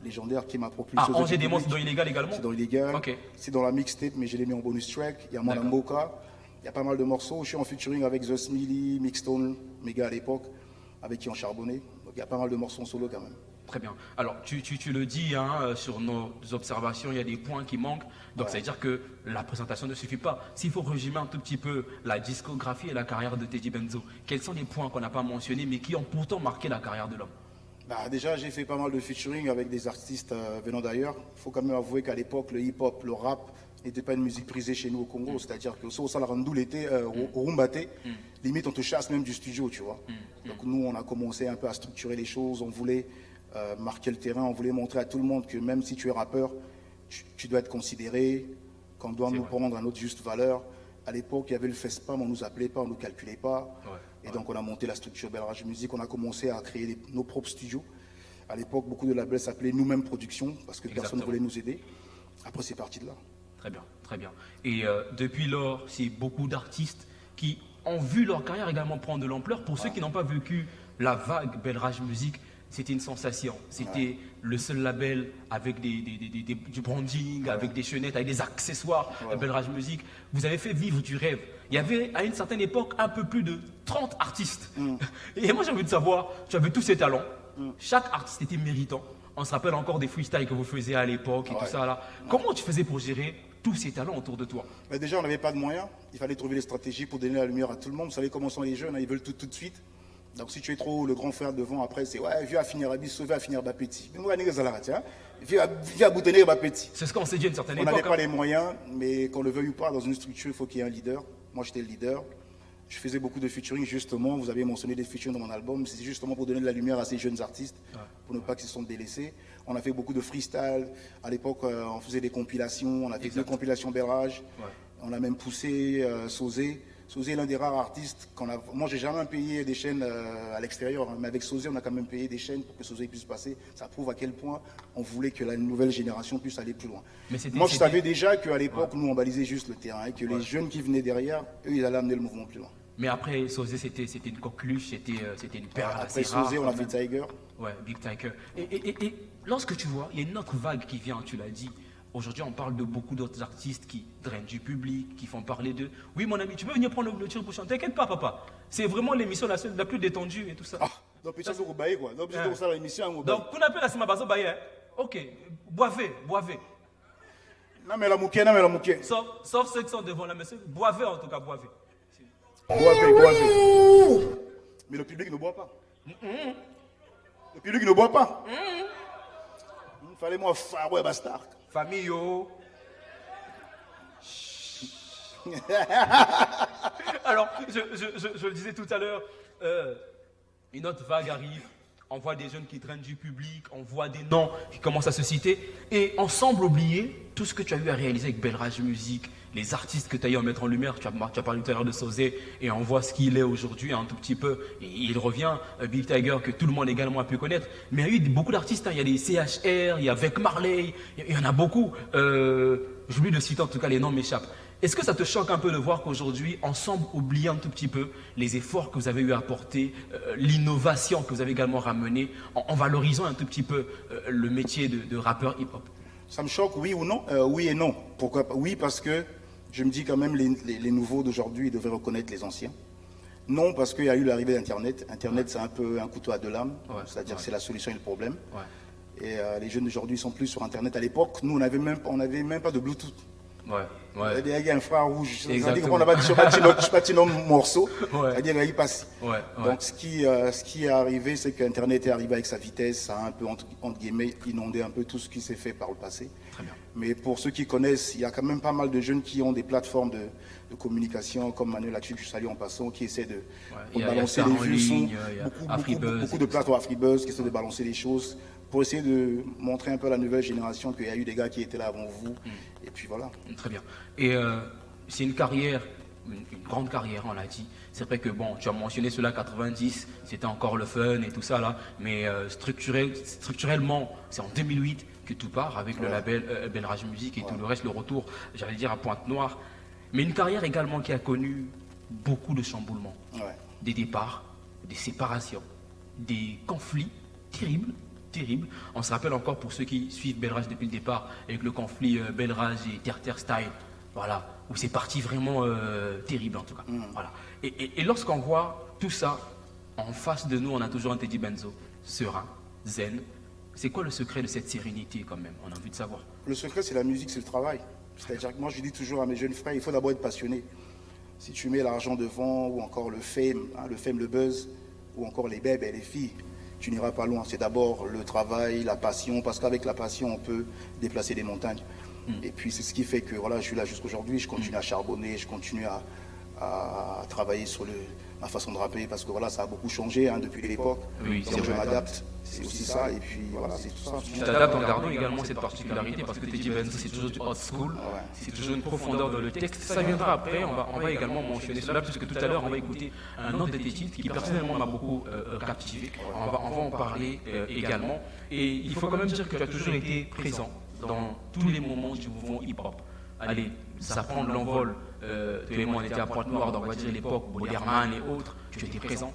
légendaire qui m'a propulsé. Ah, Angers Démon, c'est dans Illégal également? C'est dans Illégal. Ok. C'est dans la mixtape, mais je l'ai mis en bonus track. Il y a Mon Moka. Il y a pas mal de morceaux. Je suis en featuring avec The Smiley, Mixstone, Mega à l'époque, avec qui on charbonnait. Donc il y a pas mal de morceaux en solo quand même. Très bien. Alors, tu le dis, hein, sur nos observations, il y a des points qui manquent. Donc, ça veut dire que la présentation ne suffit pas. S'il faut résumer un tout petit peu la discographie et la carrière de Teddy Benzo, quels sont les points qu'on n'a pas mentionnés, mais qui ont pourtant marqué la carrière de l'homme? Déjà, j'ai fait pas mal de featuring avec des artistes venant d'ailleurs. Il faut quand même avouer qu'à l'époque, le hip-hop, le rap n'était pas une musique prisée chez nous au Congo. C'est-à-dire que au Salarandoul était au Rumbaté, limite on te chasse même du studio, tu vois. Donc nous, on a commencé un peu à structurer les choses. On voulait marquer le terrain, on voulait montrer à tout le monde que même si tu es rappeur, tu dois être considéré, qu'on doit nous prendre à notre juste valeur. À l'époque, il y avait le FESPAM, on ne nous appelait pas, on ne nous calculait pas. Et donc, on a monté la structure Belle Rage Musique. On a commencé à créer nos propres studios. À l'époque, beaucoup de labels s'appelaient Nous-mêmes Productions parce que personne ne voulait nous aider. Après, c'est parti de là. Très bien, très bien. Et depuis lors, c'est beaucoup d'artistes qui ont vu leur carrière également prendre de l'ampleur. Pour ceux qui n'ont pas vécu la vague Belle Rage Musique, c'était une sensation. C'était le seul label avec du branding, avec des chaînettes, avec des accessoires Belle Rage Musique. Vous avez fait vivre du rêve. Il y avait à une certaine époque un peu plus de 30 artistes. Et moi j'ai envie de savoir, tu avais tous ces talents. Chaque artiste était méritant. On se rappelle encore des freestyles que vous faisiez à l'époque et tout ça là. Comment tu faisais pour gérer tous ces talents autour de toi? Déjà, on n'avait pas de moyens. Il fallait trouver des stratégies pour donner la lumière à tout le monde. Vous savez comment sont les jeunes, hein, ils veulent tout de suite. Donc si tu es trop le grand frère devant, après c'est ouais, viens à finir à bis, sauver à finir à petit. Viens à boutonner à petit. C'est ce qu'on s'est dit à une certaine époque. On n'avait pas les moyens, mais qu'on le veuille ou pas, dans une structure, il faut qu'il y ait un leader. Moi, j'étais le leader. Je faisais beaucoup de featuring, justement. Vous avez mentionné des featuring dans mon album. C'est justement pour donner de la lumière à ces jeunes artistes, pour ne pas qu'ils se sentent délaissés. On a fait beaucoup de freestyle. À l'époque, on faisait des compilations. On a fait 2 compilations Belle Rage. On a même poussé Sosé. Sosé est l'un des rares artistes qu'on a. Moi, j'ai jamais payé des chaînes à l'extérieur, hein, mais avec Sosé, on a quand même payé des chaînes pour que Sosé puisse passer. Ça prouve à quel point on voulait que la nouvelle génération puisse aller plus loin. Moi, je savais déjà qu'à l'époque, nous, on balisait juste le terrain et que les jeunes qui venaient derrière, eux, ils allaient amener le mouvement plus loin. Mais après, Sosé, c'était une coqueluche, c'était une perle après assez rare. Sosé, on a fait Tiger. Ouais, Big Tiger. Et lorsque tu vois, il y a une autre vague qui vient, tu l'as dit. Aujourd'hui, on parle de beaucoup d'autres artistes qui drainent du public, qui font parler d'eux. Oui, mon ami, tu peux venir prendre le tir pour chanter. T'inquiète pas, papa. C'est vraiment l'émission la plus détendue et tout ça. Donc, peut-être que vous baillez quoi. Donc, peut-être que ça, l'émission. Donc, qu'on appelle la Simabazo Baye. Ok, boivez. Non, mais la mouké. Sauf ceux qui sont devant la monsieur. Boivez en tout cas, boivez. Boivez. Mais le public ne boit pas. Le public ne boit pas. Il fallait moi faire ouais, bastard. Famille, yo. Alors, je le disais tout à l'heure, une autre vague arrive. On voit des jeunes qui traînent du public, on voit des noms qui commencent à se citer. Et on semble oublier tout ce que tu as eu à réaliser avec Belle Rage Musique, les artistes que tu as eu à mettre en lumière. Tu as parlé tout à l'heure de Sosé et on voit ce qu'il est aujourd'hui un tout petit peu. Et il revient, Big Tiger, que tout le monde également a pu connaître. Mais il y a eu beaucoup d'artistes, hein. Il y a les CHR, il y a Avec Marley, il y en a beaucoup. J'oublie de citer en tout cas, les noms m'échappent. Est-ce que ça te choque un peu de voir qu'aujourd'hui, on semble oublier un tout petit peu les efforts que vous avez eu à apporter, l'innovation que vous avez également ramenée, en valorisant un tout petit peu le métier de rappeur hip-hop? Ça me choque, oui ou non? Oui et non. Pourquoi pas? Oui, parce que je me dis quand même les nouveaux d'aujourd'hui devraient reconnaître les anciens. Non, parce qu'il y a eu l'arrivée d'Internet. Internet, c'est un peu un couteau à deux lames, c'est-à-dire que c'est la solution et le problème. Et les jeunes d'aujourd'hui sont plus sur Internet. À l'époque, nous, on n'avait même pas de Bluetooth. Il y a un frère rouge. On a bâti nos morceaux. C'est-à-dire qu'il passe. Donc, ce qui est arrivé, c'est qu'Internet est arrivé avec sa vitesse. Ça a un peu, entre guillemets, inondé un peu tout ce qui s'est fait par le passé. Très bien. Mais pour ceux qui connaissent, il y a quand même pas mal de jeunes qui ont des plateformes de communication, comme Manuel Lacu, que je salue en passant, qui essaie de balancer les vues sons. Beaucoup de plateformes Afribuzz qui essaient de balancer les choses pour essayer de montrer un peu à la nouvelle génération qu'il y a eu des gars qui étaient là avant vous. Et puis voilà. Très bien. Et c'est une carrière, une grande carrière, on l'a dit. C'est vrai que bon, tu as mentionné cela 90, c'était encore le fun et tout ça là, mais structurellement, c'est en 2008 que tout part avec le label Belrage Music et tout le reste, le retour, j'allais dire, à Pointe-Noire. Mais une carrière également qui a connu beaucoup de chamboulements, des départs, des séparations, des conflits terribles. On se rappelle encore pour ceux qui suivent Belrage depuis le départ, avec le conflit Belrage et Terre Style, voilà, où c'est parti vraiment terrible en tout cas. Voilà. Et lorsqu'on voit tout ça, en face de nous, on a toujours un Teddy Benzo, serein, zen. C'est quoi le secret de cette sérénité quand même? On a envie de savoir. Le secret, c'est la musique, c'est le travail. C'est-à-dire que moi, je dis toujours à mes jeunes frères, il faut d'abord être passionné. Si tu mets l'argent devant, ou encore le fame, le buzz, ou encore les bébés et les filles, tu n'iras pas loin. C'est d'abord le travail, la passion, parce qu'avec la passion, on peut déplacer des montagnes. Et puis, c'est ce qui fait que voilà, je suis là jusqu'aujourd'hui, je continue à charbonner, je continue à travailler sur ma façon de rapper, parce que voilà, ça a beaucoup changé depuis l'époque. Oui, donc je m'adapte, c'est aussi ça, et puis voilà, c'est tout ça. Tu t'adaptes en gardant également cette particularité, parce que Teddy Benzo, c'est toujours du old school, c'est toujours une profondeur dans le texte. Ça viendra après, on va également mentionner cela, puisque tout à l'heure, on va écouter un autre de tes titres qui personnellement m'a beaucoup captivé. On va en parler également. Et il faut quand même dire que tu as toujours été présent dans tous les moments du mouvement hip-hop. Allez, ça prend de l'envol. Tous les mois, on était à Pointe-Noire, on va dire l'époque, Boderman et autres, tu étais présent.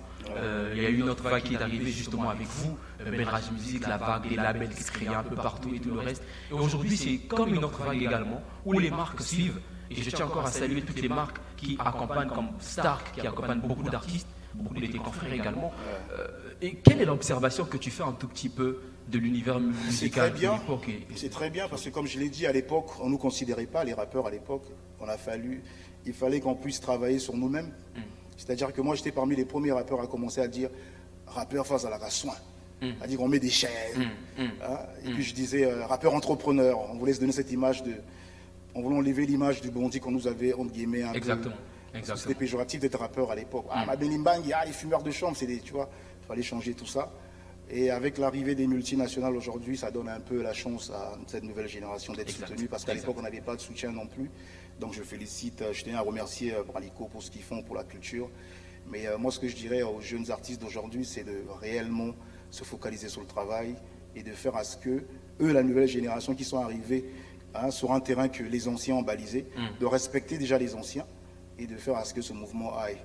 Il y a eu une autre vague qui est arrivée justement avec vous, Belrage Music, la vague, les labels qui se créaient un peu partout et tout le reste. Et aujourd'hui, c'est comme une autre vague également, où les marques suivent. Et je tiens encore à saluer toutes les marques qui accompagnent, comme Stark, qui accompagne beaucoup d'artistes, beaucoup de tes confrères également. Et quelle est l'observation que tu fais un tout petit peu de l'univers musical de l'époque? C'est très bien, parce que comme je l'ai dit, à l'époque, on ne nous considérait pas, les rappeurs à l'époque. Il fallait qu'on puisse travailler sur nous-mêmes. C'est-à-dire que moi, j'étais parmi les premiers rappeurs à commencer à dire rappeur face à la soin. C'est-à-dire qu'on met des chaînes. Et puis je disais rappeur entrepreneur. On voulait se donner cette image on voulait enlever l'image du bandit qu'on nous avait, entre guillemets, un Exactement. peu. C'était péjoratif d'être rappeur à l'époque. Ma Belimbang, les fumeurs de chambre, tu vois. Il fallait changer tout ça. Et avec l'arrivée des multinationales aujourd'hui, ça donne un peu la chance à cette nouvelle génération d'être soutenue, parce qu'à l'époque, on n'avait pas de soutien non plus. Donc je tiens à remercier Bralico pour ce qu'ils font pour la culture. Mais moi, ce que je dirais aux jeunes artistes d'aujourd'hui, c'est de réellement se focaliser sur le travail et de faire à ce que, eux, la nouvelle génération qui sont arrivés sur un terrain que les anciens ont balisé, de respecter déjà les anciens et de faire à ce que ce mouvement aille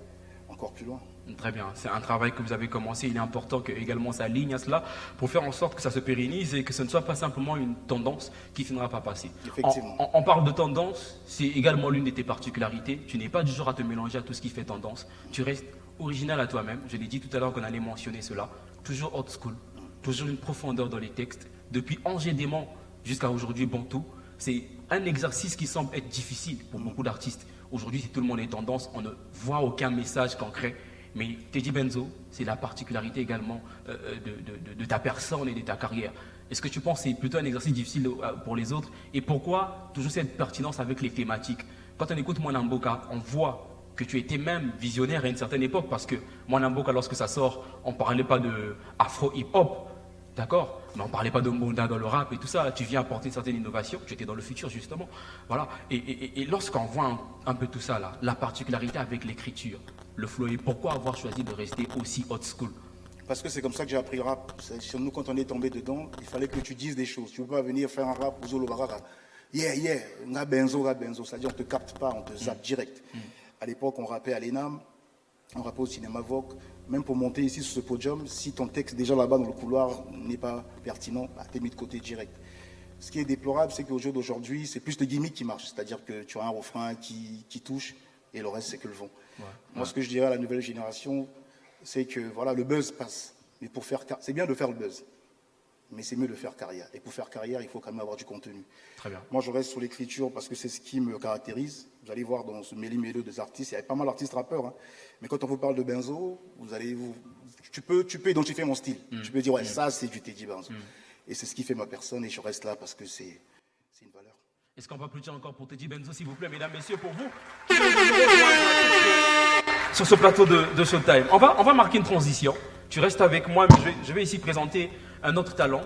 encore plus loin. Très bien, c'est un travail que vous avez commencé, il est important que également ça aligne à cela pour faire en sorte que ça se pérennise et que ce ne soit pas simplement une tendance qui finira par passer. Effectivement. On parle de tendance, c'est également l'une de tes particularités, tu n'es pas du genre à te mélanger à tout ce qui fait tendance, tu restes original à toi-même, je l'ai dit tout à l'heure qu'on allait mentionner cela, toujours old school, toujours une profondeur dans les textes, depuis Angers Démon jusqu'à aujourd'hui Bantou, c'est un exercice qui semble être difficile pour beaucoup d'artistes. Aujourd'hui, si tout le monde est tendance, on ne voit aucun message concret. Mais Teddy Benzo, c'est la particularité également de ta personne et de ta carrière. Est-ce que tu penses que c'est plutôt un exercice difficile pour les autres? Et pourquoi toujours cette pertinence avec les thématiques? Quand on écoute Mwana Mboka, on voit que tu étais même visionnaire à une certaine époque, parce que Mwana Mboka, lorsque ça sort, on ne parlait pas de afro-hip-hop, d'accord? Mais on ne parlait pas de Mbonda dans le rap et tout ça. Tu viens apporter une certaine innovation, tu étais dans le futur justement. Voilà. Et lorsqu'on voit un peu tout ça, là, la particularité avec l'écriture, le flow, et pourquoi avoir choisi de rester aussi old school? Parce que c'est comme ça que j'ai appris le rap. Sur nous, quand on est tombé dedans, il fallait que tu dises des choses. Tu ne peux pas venir faire un rap, Zolo Barara. Nga benzo. C'est-à-dire on ne te capte pas, on te zappe direct. À l'époque, on rappait à l'ENAM, on rappait au cinéma Vogue. Même pour monter ici sur ce podium, si ton texte déjà là-bas dans le couloir n'est pas pertinent, tu es mis de côté direct. Ce qui est déplorable, c'est qu'au jour d'aujourd'hui, c'est plus le gimmick qui marche. C'est-à-dire que tu as un refrain qui touche et le reste, c'est que le vent. Moi, ce que je dirais à la nouvelle génération, c'est que voilà, le buzz passe. Mais c'est bien de faire le buzz, mais c'est mieux de faire carrière. Et pour faire carrière, il faut quand même avoir du contenu. Très bien. Moi, je reste sur l'écriture parce que c'est ce qui me caractérise. Vous allez voir dans ce mêlé-mêlé des artistes, il y a pas mal d'artistes rappeurs. Hein. Mais quand on vous parle de Benzo, tu peux identifier mon style. Tu peux dire, ouais, ça, c'est du Teddy Benzo. Et c'est ce qui fait ma personne et je reste là parce que c'est une valeur. Est-ce qu'on va plus dire encore pour Teddy Benzo, s'il vous plaît, mesdames, messieurs, pour vous sur ce plateau de Showtime. On va marquer une transition. Tu restes avec moi, mais je vais ici présenter un autre talent,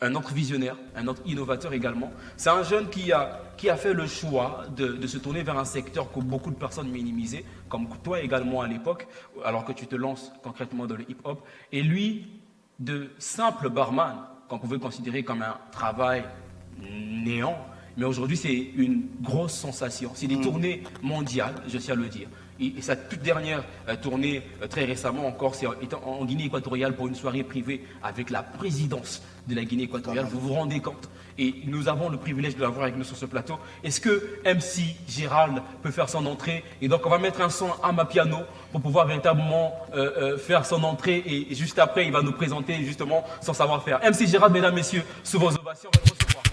un autre visionnaire, un autre innovateur également. C'est un jeune qui a fait le choix de se tourner vers un secteur que beaucoup de personnes minimisaient, comme toi également à l'époque, alors que tu te lances concrètement dans le hip-hop. Et lui, de simple barman, qu'on pouvait considérer comme un travail néant, mais aujourd'hui c'est une grosse sensation. C'est des tournées mondiales, je tiens à le dire. Et sa toute dernière tournée, très récemment encore, c'est en Guinée équatoriale pour une soirée privée avec la présidence de la Guinée équatoriale. Vous vous rendez compte? Et nous avons le privilège de l'avoir avec nous sur ce plateau. Est-ce que MC Gérald peut faire son entrée? Et donc on va mettre un son à ma piano pour pouvoir véritablement faire son entrée. Et juste après, il va nous présenter justement son savoir-faire. MC Gérald, mesdames, messieurs, sous vos ovations, on va le recevoir.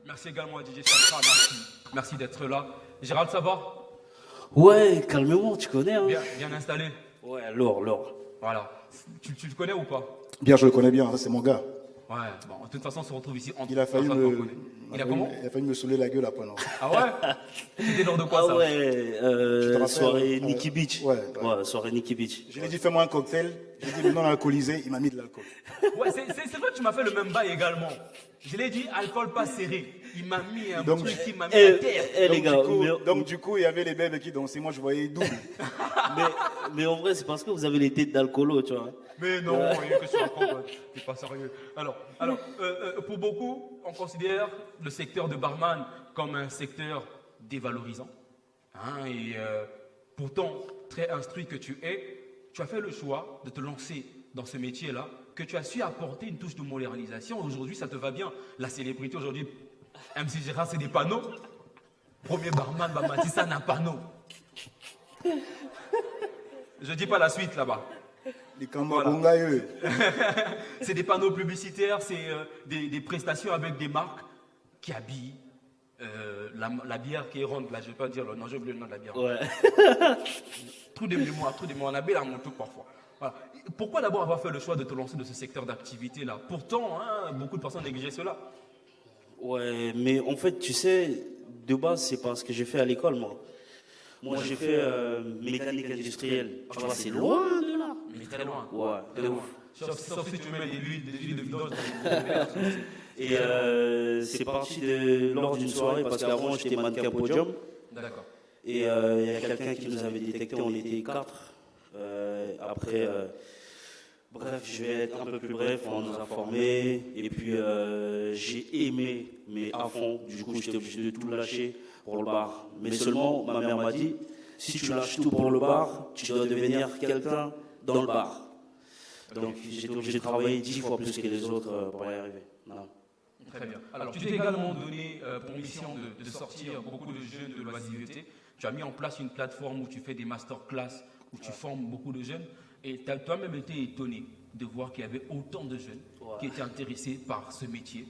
Merci également à DJ Chakra, merci d'être là. Gérald, ça va? Ouais, calmement, tu connais. Hein. Bien installé. Ouais, lourd. Voilà. Tu le connais ou pas? Bien, je le connais bien, ça c'est mon gars. Ouais, bon, de toute façon, on se retrouve ici. Il a failli me saouler la gueule après, non? Ah ouais? C'était lors de quoi ça? Ouais, soirée Nicky Beach. Ouais, soirée Nicky Beach. Je lui ai dit, fais-moi un cocktail. J'ai dit, le non alcoolisé, il m'a mis de l'alcool. Ouais, c'est vrai que tu m'as fait le même bail également. Je l'ai dit, alcool pas serré. Il m'a mis un truc qui m'a mis à terre. Les gars, donc du coup, il y avait les bébés qui dansaient. Moi, je voyais double. mais en vrai, c'est parce que vous avez les têtes d'alcoolo, tu vois. Mais non, que tu racontes, t'es pas sérieux. Alors, pour beaucoup, on considère le secteur de barman comme un secteur dévalorisant. Hein, et pourtant, très instruit que tu es, tu as fait le choix de te lancer dans ce métier-là, que tu as su apporter une touche de modernisation. Aujourd'hui, ça te va bien. La célébrité aujourd'hui, MC Gérard, c'est des panneaux. Premier barman, Matissa n'a un panneau. Je dis pas la suite là-bas. Voilà. C'est des panneaux publicitaires, c'est des prestations avec des marques qui habillent la bière qui est ronde. Là, je ne vais pas dire le nom, j'ai oublié le nom de la bière. Ouais. Trou de mémoire, on a bien à mon tout parfois. Voilà. Pourquoi d'abord avoir fait le choix de te lancer dans ce secteur d'activité-là? Pourtant, beaucoup de personnes négligeaient cela. Ouais, mais en fait, tu sais, de base, c'est pas ce que j'ai fait à l'école, moi. Moi, j'ai fait mécanique industrielle. Tu vois, c'est loin de là. Mais très loin. Ouais, de ouf. Sauf si tu mets des huiles de vidange. Et c'est parti lors d'une soirée, parce qu'avant, j'étais mannequin podium. D'accord. Et il y a quelqu'un qui nous avait détecté, on était 4. Après, bref, je vais être un peu plus bref, on nous a formés. Et puis, j'ai aimé, mais à fond. Du coup, j'étais obligé de tout lâcher pour le bar. Mais seulement, ma mère m'a dit, si tu lâches tout pour le bar, tu dois devenir quelqu'un dans le bar. Donc, j'étais obligé de travailler 10 fois plus que les autres pour y arriver. Non. Très bien. Alors, tu t'es également donné pour mission de sortir beaucoup de jeunes de l'oisiveté. Tu as mis en place une plateforme où tu fais des masterclass, où tu formes beaucoup de jeunes. Et tu as toi-même été étonné de voir qu'il y avait autant de jeunes qui étaient intéressés par ce métier.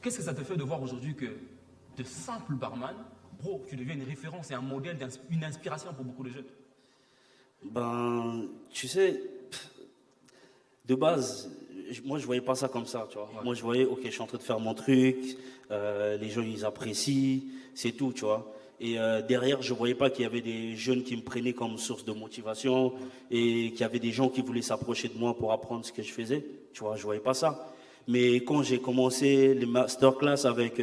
Qu'est-ce que ça te fait de voir aujourd'hui que de simples barman, bro, tu deviens une référence et un modèle, une inspiration pour beaucoup de jeunes? Ben, tu sais, de base, moi je voyais pas ça comme ça, tu vois. Ouais. Moi je voyais, ok, je suis en train de faire mon truc, les gens ils apprécient, c'est tout, tu vois. Et derrière, je voyais pas qu'il y avait des jeunes qui me prenaient comme source de motivation et qu'il y avait des gens qui voulaient s'approcher de moi pour apprendre ce que je faisais, tu vois. Je voyais pas ça. Mais quand j'ai commencé les masterclass avec,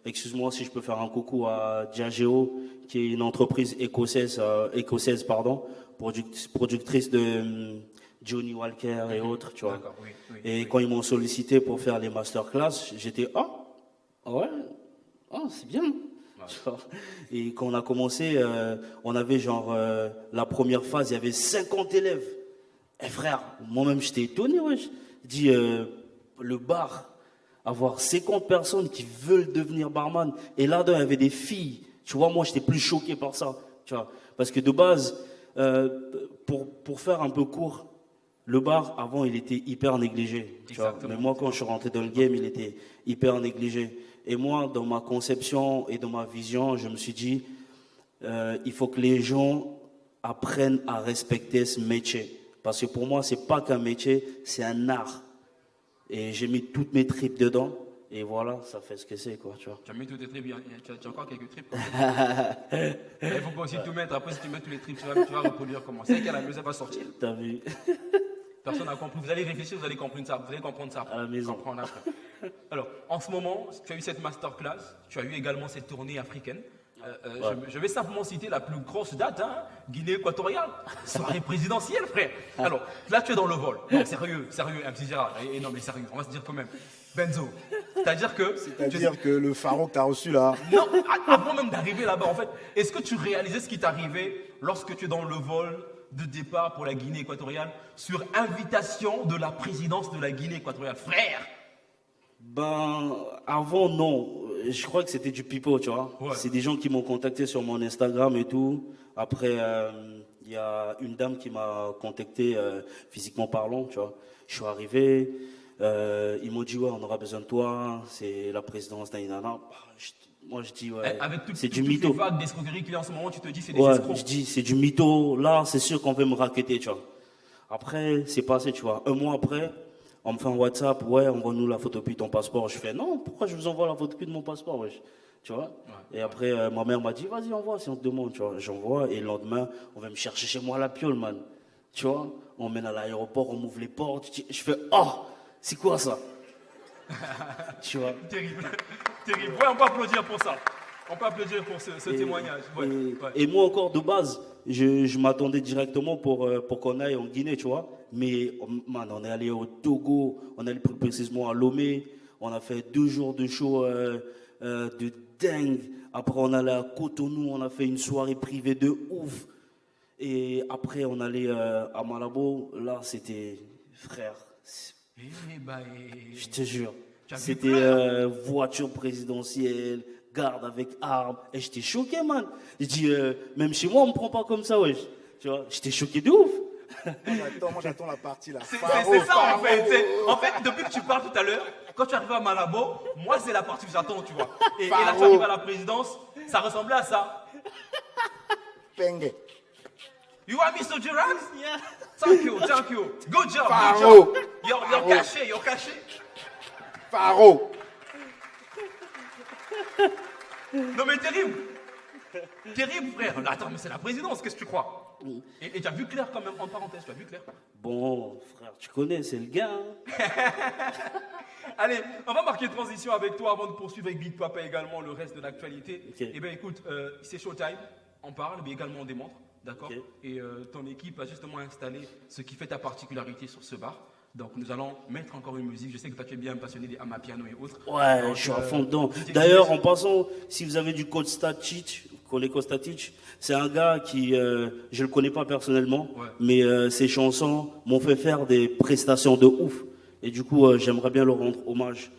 excuse-moi si je peux faire un coucou à Diageo, qui est une entreprise écossaise, productrice de Johnny Walker et autres, tu vois. Oui, et quand ils m'ont sollicité pour faire les masterclass, j'étais c'est bien. Ouais. Et quand on a commencé, on avait la première phase, il y avait 50 élèves. Et frère, moi-même j'étais étonné, ouais. Je dis le bar, avoir 50 personnes qui veulent devenir barman, et là-dedans il y avait des filles. Tu vois, moi j'étais plus choqué par ça, tu vois, parce que de base, pour faire un peu court, le bar avant il était hyper négligé, tu vois. Mais moi quand je suis rentré dans le game, il était hyper négligé. Et moi, dans ma conception et dans ma vision, je me suis dit, il faut que les gens apprennent à respecter ce métier. Parce que pour moi, c'est pas qu'un métier, c'est un art. Et j'ai mis toutes mes tripes dedans. Et voilà, ça fait ce que c'est, quoi, tu vois. Tu as mis toutes tes tripes, tu as encore quelques tripes. Il faut pas aussi tout mettre. Après, si tu mets tous les tripes, tu vas reproduire comment. C'est qu'à la maison, ça va sortir. T'as vu? Personne n'a compris. Vous allez réfléchir, vous allez comprendre ça. Vous allez comprendre ça. À la maison. Comprendre après. Alors, en ce moment, tu as eu cette masterclass. Tu as eu également cette tournée africaine. Je vais simplement citer la plus grosse date, hein, Guinée équatoriale, soirée présidentielle, frère. Alors, là, tu es dans le vol. Non, sérieux, MC Gérard. Et non, mais sérieux, on va se dire quand même. Benzo, c'est-à-dire que le pharaon que tu as reçu là. Non, avant même d'arriver là-bas, en fait, est-ce que tu réalisais ce qui t'arrivait lorsque tu es dans le vol de départ pour la Guinée équatoriale sur invitation de la présidence de la Guinée équatoriale, frère? Ben, avant, non. Je crois que c'était du pipeau, tu vois. Ouais. C'est des gens qui m'ont contacté sur mon Instagram et tout. Après, il y a une dame qui m'a contacté physiquement parlant, tu vois. Je suis arrivé, ils m'ont dit, ouais, on aura besoin de toi, c'est la présidence d'Ainana. Moi, je dis, ouais, c'est du mytho. Avec toutes les vagues d'escroquerie qu'il y a en ce moment, tu te dis, c'est des ouais, escrocs. je dis, c'est du mytho. Là, c'est sûr qu'on veut me racketter, tu vois. Après, c'est passé, tu vois. Un mois après, on me fait un WhatsApp, ouais, envoie-nous la photocopie de ton passeport. Je fais, non, pourquoi je vous envoie la photocopie de mon passeport, wesh, tu vois. Ouais. Et après, ma mère m'a dit, vas-y, envoie si on te demande, tu vois. J'envoie, et le lendemain, on va me chercher chez moi à la piole, man. Tu vois, on mène à l'aéroport, on m'ouvre les portes. Je fais, oh, c'est quoi ça? Tu vois. Terrible, terrible. Ouais, on peut applaudir pour ça. On peut applaudir pour ce témoignage. Ouais, et moi encore, de base, je m'attendais directement pour qu'on aille en Guinée, tu vois. Mais, man, on est allé au Togo, on est allé plus précisément à Lomé. On a fait 2 jours de show de dingue. Après, on allait à Cotonou, on a fait une soirée privée de ouf. Et après, on allait à Malabo. Là, c'était, frère, je te jure. C'était voiture présidentielle, garde avec armes. Et j'étais choqué, man. Je dis, même chez moi, on me prend pas comme ça, wesh. Tu vois, j'étais choqué de ouf. Moi, j'attends la partie là. C'est ça, en fait. En fait, depuis que tu parles tout à l'heure, quand tu arrives à Malabo, moi, c'est la partie que j'attends, tu vois. Et là, tu arrives à la présidence, ça ressemblait à ça. Penge. You want Mr. Girard? Yeah. Thank you. Good job, Faro. good job. You're caché. Faro. Non mais terrible. Terrible, frère. Attends, mais c'est la présidence, qu'est-ce que tu crois? Et tu as vu clair quand même, en parenthèse, tu as vu clair? Bon, frère, tu connais, c'est le gars. Hein. Allez, on va marquer transition avec toi avant de poursuivre avec Big Papa également le reste de l'actualité. Okay. Eh bien écoute, c'est Showtime, on parle, mais également on démontre, d'accord? Okay. Et ton équipe a justement installé ce qui fait ta particularité sur ce bar. Donc nous allons mettre encore une musique. Je sais que toi tu es bien passionné des Amapiano et autres. Ouais, donc, je suis à fond dedans. D'ailleurs, en passant, si vous avez du Koleko Static, c'est un gars qui, je le connais pas personnellement, ouais, mais ses chansons m'ont fait faire des prestations de ouf. Et du coup, j'aimerais bien le rendre hommage.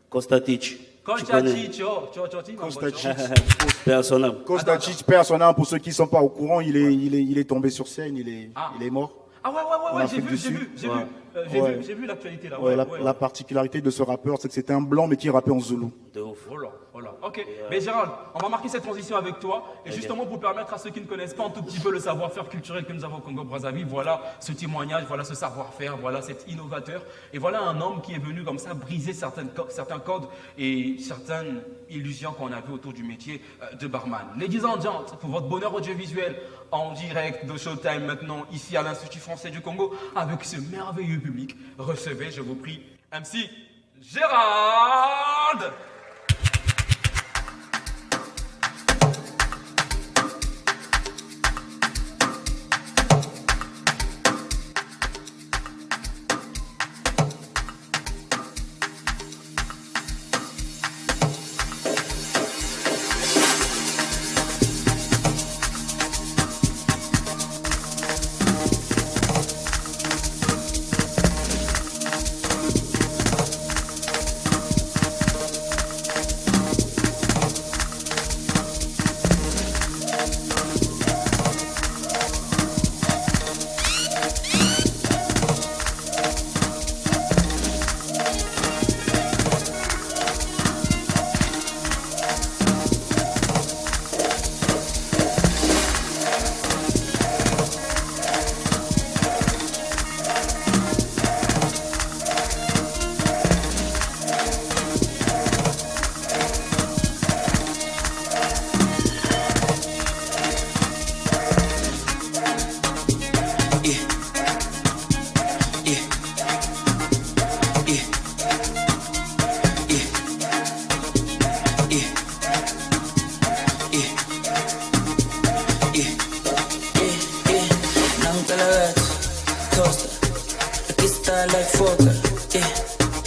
Kostatic. Kostatic, perd son âme. Pour ceux qui ne sont pas au courant, il est tombé sur scène, il est mort. Ah ouais, j'ai vu l'actualité là. La particularité de ce rappeur, c'est que c'était un blanc mais qui rappait en zoulou. De ouf. Voilà. Ok, mais Gérald, on va marquer cette transition avec toi. Et justement pour permettre à ceux qui ne connaissent pas un tout petit peu le savoir-faire culturel que nous avons au Congo-Brazzaville, voilà ce témoignage, voilà ce savoir-faire, voilà cet innovateur. Et voilà un homme qui est venu comme ça briser certains codes et certaines illusions qu'on avait autour du métier de barman. Ladies and gentlemen, pour votre bonheur audiovisuel, en direct de Showtime maintenant, ici à l'Institut français du Congo, avec ce merveilleux public, recevez, je vous prie, MC Gérald.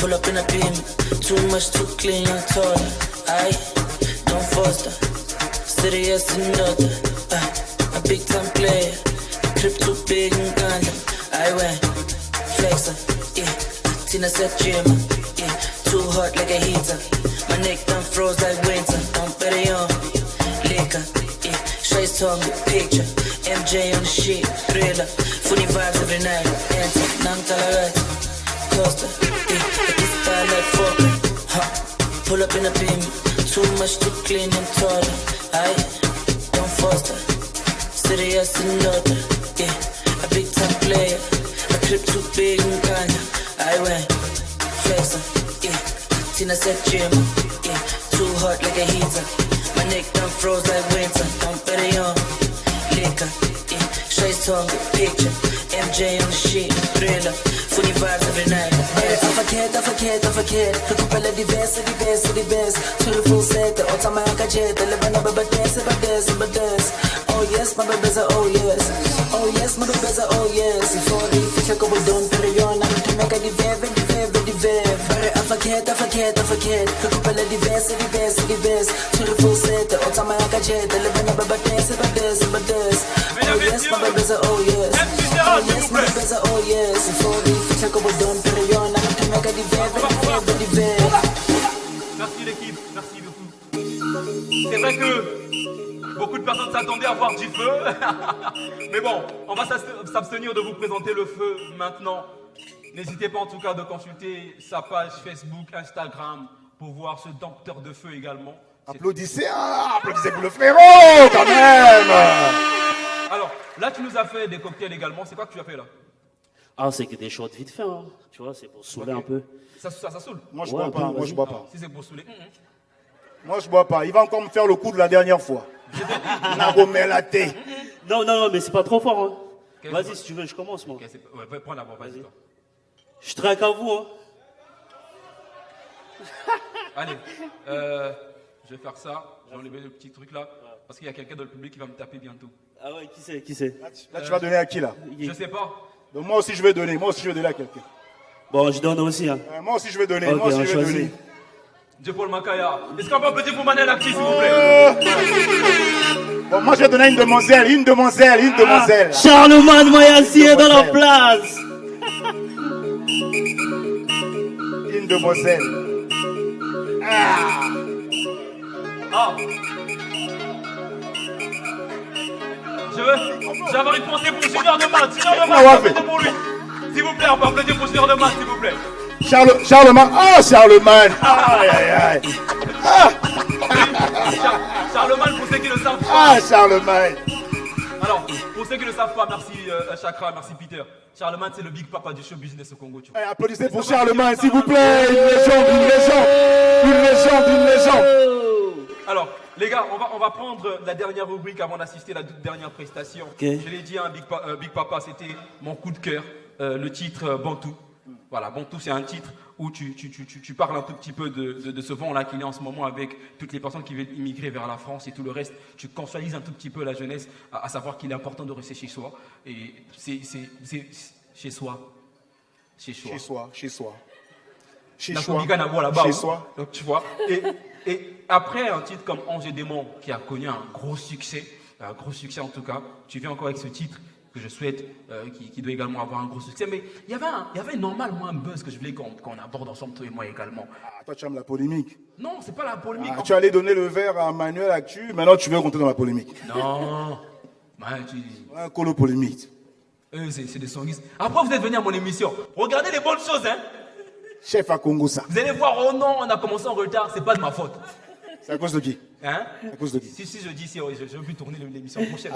Pull up in a beam, too much, too clean, young taller. Aye, don't foster. Serious and daughter. A big time player. Trip too big and ganja. I went flexer, yeah. Tina said gym, yeah. Too hot like a heater. My neck done froze like winter. I'm better young, liquor, yeah. Straight tongue with picture. MJ on the shit, thriller. Funny vibes every night. Enter, Nang Talarat, Costa, yeah. This style like fucker, huh. Pull up in a beam, too much, too clean and taller. Aye, don't foster. Serious and daughter, yeah. A big time player. A trip too big and ganja. I went flexer, yeah. Tina said gym, yeah. Too hot like a heater. My neck done froze like winter. I'm better young, liquor, yeah. Straight tongue with picture. MJ on the shit, thriller. Funny vibes every night. I forget. Recupera diverse. To the full set, the autumn I can jet. The living up a dance. Oh yes, my babies are oh yes. Oh yes, my babies are oh yes. For the future couple don't carry on. I'm to make a dive. But I forget. Recupera diverse. To the full set, the autumn I can jet. The living up a dance. Oh yes, my babies are oh yes. Oh yes, my babies are oh yes. For the future couple don't carry on. I'm to make a dive. Merci l'équipe, merci beaucoup. C'est vrai que beaucoup de personnes s'attendaient à voir du feu. Mais bon, on va s'abstenir de vous présenter le feu maintenant. N'hésitez pas en tout cas de consulter sa page Facebook, Instagram pour voir ce dompteur de feu également. Applaudissez pour le frérot quand même. Alors, là tu nous as fait des cocktails également. C'est quoi que tu as fait là? Ah, c'est que des shots vite fait, hein. Tu vois, c'est pour saouler un peu. Ça saoule? Moi, je bois pas. Si c'est pour saouler. Moi, je bois pas. Il va encore me faire le coup de la dernière fois. Non, mais c'est pas trop fort, hein. Okay, vas-y, si tu veux, je commence, moi. Ouais, prends d'abord, vas-y. Je traque à vous, hein. Allez, je vais faire ça. Je vais enlever le petit truc là. Parce qu'il y a quelqu'un dans le public qui va me taper bientôt. Ah ouais, qui c'est Là, tu vas donner à qui, là? Je sais pas. Donc, moi aussi, je vais donner à quelqu'un. Bon, je donne aussi, hein. Moi aussi, je vais donner. Okay, Dieu Paul Makaya. Est-ce qu'on peut applaudir pour Manel Actif, s'il vous plaît? Bon, moi, je vais donner une demoiselle. Charlemagne Moyassi est dans la place. Une demoiselle. Je vais avoir une pensée pour Junior de Maths. Applaudir pour lui. S'il vous plaît, on peut applaudir pour Junior de Maths, s'il vous plaît. Charlemagne. Charlemagne. Aïe. Charlemagne, pour ceux qui ne savent pas. Charlemagne. Alors, pour ceux qui ne savent pas, merci Chakra, merci Peter. Charlemagne, c'est le big papa du show business au Congo. Applaudissez pour Charlemagne, s'il vous plaît. Une légende. Alors, les gars, on va prendre la dernière rubrique avant d'assister à la dernière prestation. Okay. Je l'ai dit, Big Papa, c'était mon coup de cœur, le titre Bantou. Voilà, Bantou, c'est un titre où tu parles un tout petit peu de ce vent-là qu'il y a en ce moment avec toutes les personnes qui veulent immigrer vers la France et tout le reste. Tu consualises un tout petit peu la jeunesse, à savoir qu'il est important de rester chez soi. Et c'est chez soi. Donc, tu vois. Et après, un titre comme Ange et Démon, qui a connu un gros succès en tout cas, tu viens encore avec ce titre que je souhaite, qui doit également avoir un gros succès. Mais il y avait normalement un buzz que je voulais qu'on aborde ensemble, toi et moi également. Toi, tu aimes la polémique? Non, c'est pas la polémique. Tu allais donner le verre à Manuel Actu, maintenant tu veux rentrer dans la polémique. Non. Un colo polémique. C'est des sanguistes. Après, vous êtes venu à mon émission. Regardez les bonnes choses, hein. Chef à Congo, ça. Vous allez voir, oh non, on a commencé en retard, c'est pas de ma faute. C'est à cause de qui? Hein? À cause de qui? Si je dis, je veux plus tourner l'émission prochaine.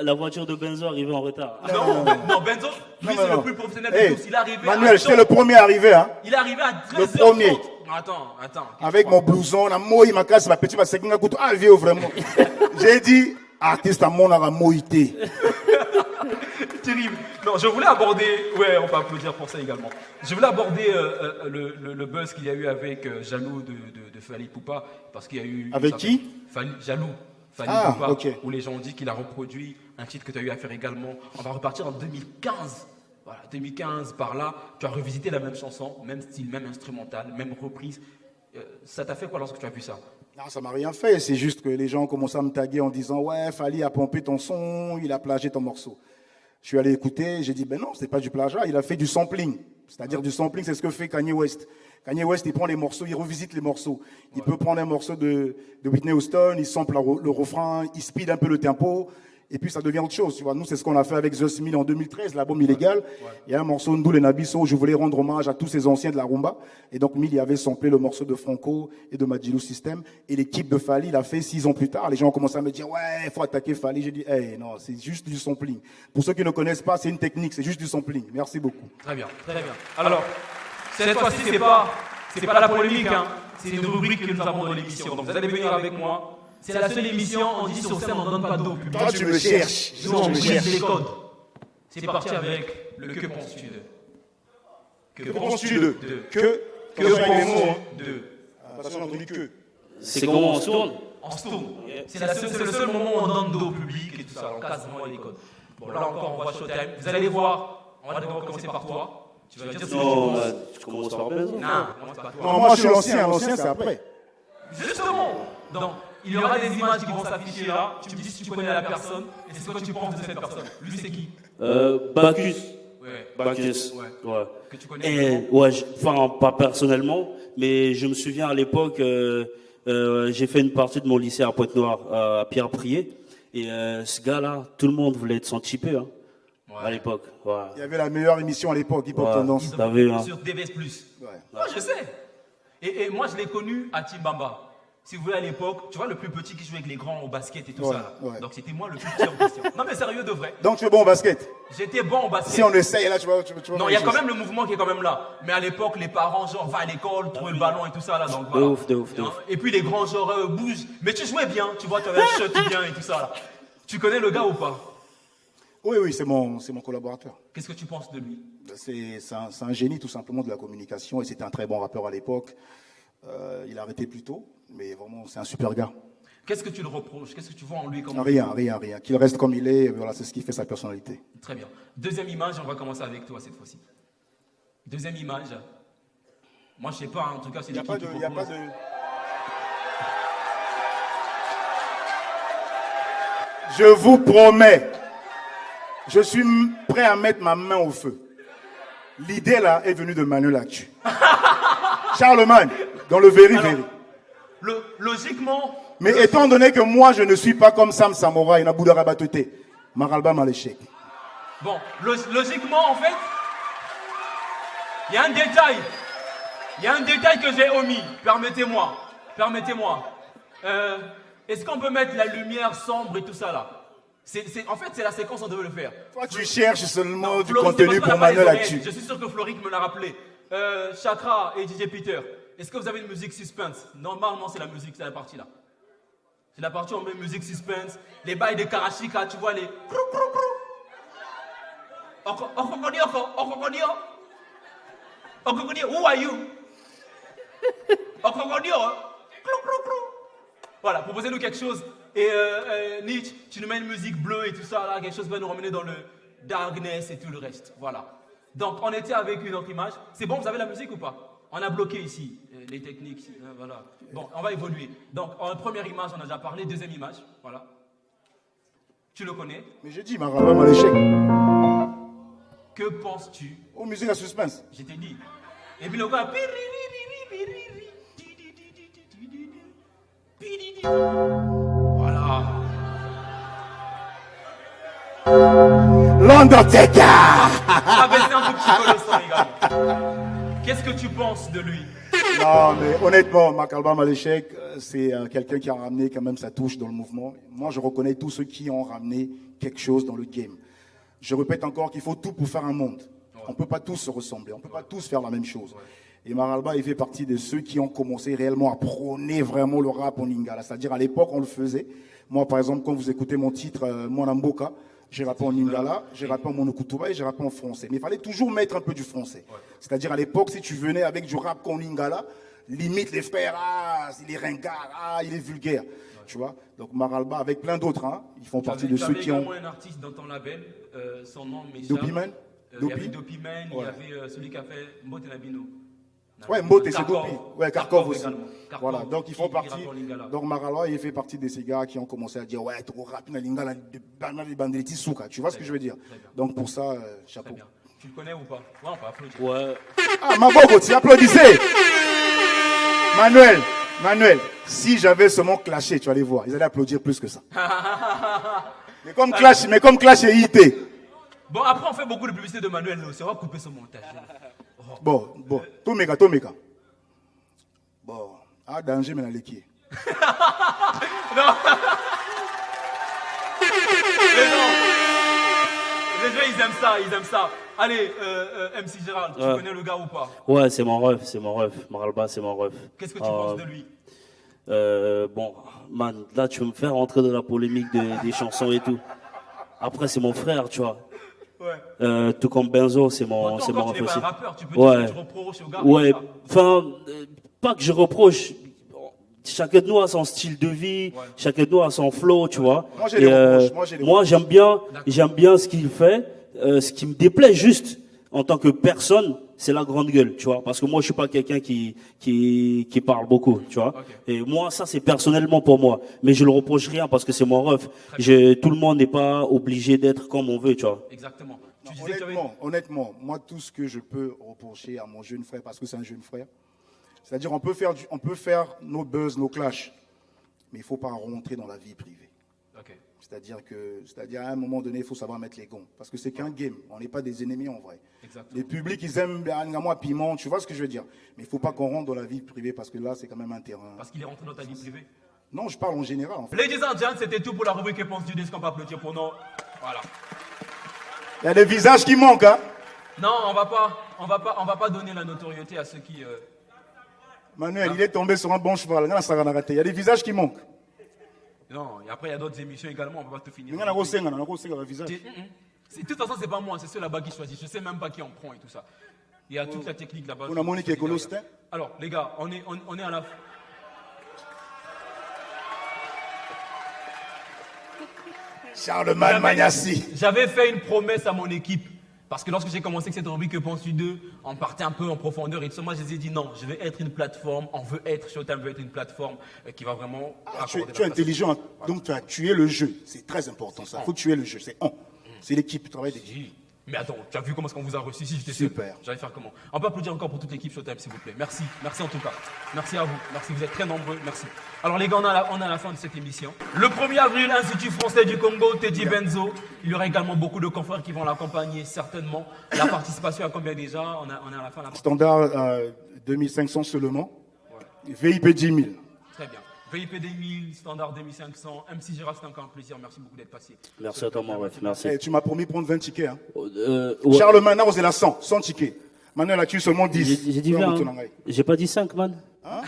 La voiture de Benzo arrivée en retard. Non, Benzo, lui c'est le plus professionnel de tous. Il est arrivé Manuel, j'étais le premier arrivé, hein. Il est arrivé à 13h30. Le premier. Attends. Avec mon blouson, la moi, il m'a cassé ma petite, ma seconde couteau. Vieux, vraiment. J'ai dit, artiste à mon à moïté. Terrible. Non, je voulais aborder, ouais, on peut applaudir pour ça également. Je voulais aborder le buzz qu'il y a eu avec Jaloux de Fally Poupa, parce qu'il y a eu... Avec qui? Jaloux. Fally Poupa, ok. où les gens ont dit qu'il a reproduit un titre que tu as eu à faire également. On va repartir en 2015. Voilà, 2015, par là, tu as revisité la même chanson, même style, même instrumental, même reprise. Ça t'a fait quoi lorsque tu as vu ça? Non, ça m'a rien fait. C'est juste que les gens ont commencé à me taguer en disant « Ouais, Fally a pompé ton son, il a plagié ton morceau. » Je suis allé écouter, j'ai dit « Ben non, c'est pas du plagiat, il a fait du sampling. » C'est-à-dire du sampling, c'est ce que fait Kanye West. Kanye West, il prend les morceaux, il revisite les morceaux. Il peut prendre un morceau de Whitney Houston, il sample le refrain, il speed un peu le tempo, et puis ça devient autre chose. Tu vois, nous, c'est ce qu'on a fait avec The Smith en 2013, l'album Illégal. Il y a un morceau Ndoul et Nabiso où je voulais rendre hommage à tous ces anciens de la rumba. Et donc, Mill y avait samplé le morceau de Franco et de Majilou System. Et l'équipe de Fally l'a fait 6 ans plus tard. Les gens ont commencé à me dire, ouais, il faut attaquer Fally. J'ai dit, hey, non, c'est juste du sampling. Pour ceux qui ne connaissent pas, c'est une technique, c'est juste du sampling. Merci beaucoup. Très bien, très bien. Alors, cette fois-ci, c'est pas la polémique, hein. C'est une rubrique que nous avons dans l'émission. Donc, vous allez venir avec moi. C'est la seule émission, on dit sur scène, on ne donne pas d'eau au public. Toi, tu me cherches. Nous, on brise les codes. C'est parti avec le que penses-tu de? Que penses-tu de? Que les mots, hein. De. Parce qu'on a entendu que. C'est comment on se tourne? On se tourne. C'est le seul moment où on donne d'eau au public et tout ça. On casse vraiment les codes. Bon, là encore, on voit Showtime. Vous allez voir. On va d'abord commencer par toi. Tu vas dire ce que tu penses. Tu commences par Benzo. Non, commence par toi. Non, moi, je suis l'ancien. L'ancien, c'est après. Justement. Donc, il y aura des images qui vont s'afficher là. Tu me dis si tu connais la personne et c'est ce que tu penses de cette personne. Lui, c'est qui? Bacchus. Ouais. Bacchus. Ouais. Que tu connais? Enfin, pas personnellement, mais je me souviens à l'époque, j'ai fait une partie de mon lycée à Pointe-Noire, à Pierre-Prier. Et ce gars-là, tout le monde voulait être son typé, hein, à l'époque. Ouais. Il y avait la meilleure émission à l'époque, Hip Hop Tendance. Sur DBS+. Ouais. Moi, je sais. Et moi, je l'ai connu à Timbamba. Si vous voulez, à l'époque, tu vois le plus petit qui jouait avec les grands au basket et tout ça. Ouais. Donc c'était moi le plus petit en question. Non mais sérieux de vrai. Donc tu es bon au basket? J'étais bon au basket. Si on essaye là, tu vois. Non, il y a quand même le mouvement qui est quand même là. Mais à l'époque, les parents, genre, va à l'école, trouver le ballon et tout ça là. Donc, voilà. De ouf. Et puis les grands, genre, bougent. Mais tu jouais bien, tu vois, tu avais un shot bien et tout ça là. Tu connais le gars ou pas? Oui, c'est mon collaborateur. Qu'est-ce que tu penses de lui? C'est un génie tout simplement de la communication et c'était un très bon rappeur à l'époque. Il a arrêté plus tôt, mais vraiment, c'est un super gars. Qu'est-ce que tu le reproches? Qu'est-ce que tu vois en lui comme... Rien. Qu'il reste comme il est, voilà, c'est ce qui fait sa personnalité. Très bien. Deuxième image, on va commencer avec toi cette fois-ci. Deuxième image. Moi, je sais pas, en tout cas, c'est l'équipe qui propose. Il n'y a pas de... Je vous promets, je suis prêt à mettre ma main au feu. L'idée là est venue de Manuel Actu. Charlemagne, dans le Very. Logiquement... Mais étant donné que moi, je ne suis pas comme Sam Samora et Naboula Rabatete, Maralba Maléchek. Bon, logiquement, en fait, il y a un détail. Il y a un détail que j'ai omis. Permettez-moi. Est-ce qu'on peut mettre la lumière sombre et tout ça là? En fait, c'est la séquence où on devait le faire. Toi, tu cherches seulement du contenu pour Manuel Actu. Je suis sûr que Floric me l'a rappelé. Chakra et DJ Peter, est-ce que vous avez une musique suspense? Normalement, c'est la musique, c'est la partie là. C'est la partie où on met musique suspense, les bails de Karashika, tu vois les... Who are you? Voilà, proposez-nous quelque chose. Et Nietzsche, tu nous mets une musique bleue et tout ça là, quelque chose va nous ramener dans le darkness et tout le reste. Voilà. Donc on était avec une autre image. C'est bon, vous avez la musique ou pas? On a bloqué ici les techniques. Voilà. Bon, on va évoluer. Donc en première image, on a déjà parlé. Deuxième image, voilà. Tu le connais? Mais j'ai dit, Maralba Maléchek. Que penses-tu? Oh, musique à suspense. Je t'ai dit. Et puis le gars... Voilà. L'Undertaker. Abaissez un tout petit peu le son, les gars. Qu'est-ce que tu penses de lui? Non, mais honnêtement, Maralba Maléchek, c'est quelqu'un qui a ramené quand même sa touche dans le mouvement. Moi, je reconnais tous ceux qui ont ramené quelque chose dans le game. Je répète encore qu'il faut tout pour faire un monde. On ne peut pas tous se ressembler, on ne peut pas tous faire la même chose. Et Maralba, il fait partie de ceux qui ont commencé réellement à prôner vraiment le rap en lingala. C'est-à-dire, à l'époque, on le faisait. Moi, par exemple, quand vous écoutez mon titre, Mwanamboka, j'ai rappé en lingala, j'ai rappé en monokutuba et j'ai rappé en français. Mais il fallait toujours mettre un peu du français. C'est-à-dire, à l'époque, si tu venais avec du rap en lingala, limite les frères, il est ringard, il est vulgaire. Tu vois? Donc Maralba, avec plein d'autres, hein, ils font partie de ceux qui ont... un artiste dans ton label, son nom m'échappe. Dopiman? Il y avait Dopey Man, il y avait celui qui a fait Mbote Nabino. Ouais, Mbote, c'est Karkov. Dopey. Ouais, Karkov aussi. également. Karkov, Voilà, donc ils font qui partie. rappe en lingala. Donc Maraloa, il fait partie de ces gars qui ont commencé à dire ouais, trop rapide, lingala, de bandeliti souka. Tu vois ce que je veux dire? Donc pour ça, chapeau. Tu le connais ou pas? Ouais, on peut applaudir. Ouais. Ah, Maboko, tu applaudissez. Manuel, si j'avais seulement clashé, tu allais voir, ils allaient applaudir plus que ça. mais comme clash est IT. Bon, après, on fait beaucoup de publicité de Manuel, nous aussi. On va couper ce montage. Bon, Tomeka. Bon, danger, mais la l'équipe. Non. Les gens, ils aiment ça. Allez, MC Gérald, tu connais le gars ou pas? Ouais, c'est mon ref. Maralba, c'est mon ref. Qu'est-ce que tu penses de lui? Bon, man, là, tu veux me faire rentrer dans la polémique des chansons et tout. Après, c'est mon frère, tu vois. Ouais. Tout comme Benzo, c'est mon ref tu n'es pas aussi. un rappeur, tu peux dire que tu reproches au gars. Ouais, enfin, pas que je reproche. Chacun de nous a son style de vie, chacun de nous a son flow, tu vois. Moi, j'ai des reproches. Moi, j'aime bien ce qu'il fait. Ce qui me déplaît juste en tant que personne, c'est la grande gueule, tu vois. Parce que moi, je suis pas quelqu'un qui parle beaucoup, tu vois. Okay. Et moi, ça, c'est personnellement pour moi. Mais je le reproche rien parce que c'est mon ref. Tout le monde n'est pas obligé d'être comme on veut, tu vois. Exactement. Honnêtement, moi, tout ce que je peux reprocher à mon jeune frère, parce que c'est un jeune frère, c'est-à-dire on peut faire nos buzz, nos clashs, mais il faut pas rentrer dans la vie privée. Okay. C'est-à-dire à un moment donné, il faut savoir mettre les gants. Parce que c'est qu'un game. On n'est pas des ennemis en vrai. Exactement. Les publics, ils aiment moi piment, tu vois ce que je veux dire. Mais il ne faut pas qu'on rentre dans la vie privée parce que là, c'est quand même un terrain. Parce qu'il est rentré dans ta vie privée? Non, je parle en général. En fait. Ladies and gentlemen, c'était tout pour la rubrique Que penses-tu de ce qu'on peut applaudir pour nous? Voilà. Il y a des visages qui manquent, hein? Non, on va pas donner la notoriété à ceux qui. Manuel, il est tombé sur un bon cheval. Il y a des visages qui manquent. Non, et après il y a d'autres émissions également, on va pas te finir. De toute façon, c'est pas moi, c'est ceux là-bas qui choisissent. Je sais même pas qui en prend et tout ça. Il y a toute la technique là-bas. On a Monique et Colostin. Alors, les gars, on est à la. Charlemagne Magnassi. J'avais fait une promesse à mon équipe. Parce que lorsque j'ai commencé avec cette rubrique Que penses-tu d'eux, on partait un peu en profondeur et tout ça. Moi, je les ai dit non, je vais être une plateforme, Showtime veut être une plateforme qui va vraiment. Tu es intelligent, donc tu as tué le jeu. C'est très important ça. Il faut tuer le jeu. C'est l'équipe, tu travailles d'équipe. Mais attends, tu as vu comment est-ce qu'on vous a reçu? Si j'étais super. J'allais faire comment? On peut applaudir encore pour toute l'équipe Showtime, s'il vous plaît. Merci en tout cas. Merci à vous. Merci, vous êtes très nombreux. Merci. Alors les gars, on est à la fin de cette émission. Le 1er avril, Institut français du Congo, Teddy Benzo. Il y aura également beaucoup de confrères qui vont l'accompagner, certainement. La participation à combien déjà? On est à la fin. Standard 2500 seulement. Ouais. VIP 10 000. Très bien. VIP 10 000, standard 2500. MC Gérald, c'était encore un plaisir. Merci beaucoup d'être passé. Merci à toi, mon ref. Merci. Hey, tu m'as promis de prendre 20 tickets. Hein. Ouais. Charlemagne, on est 100 tickets. Manuel a tué seulement 10. J'ai dit 20. J'ai pas dit 5, man. Hein?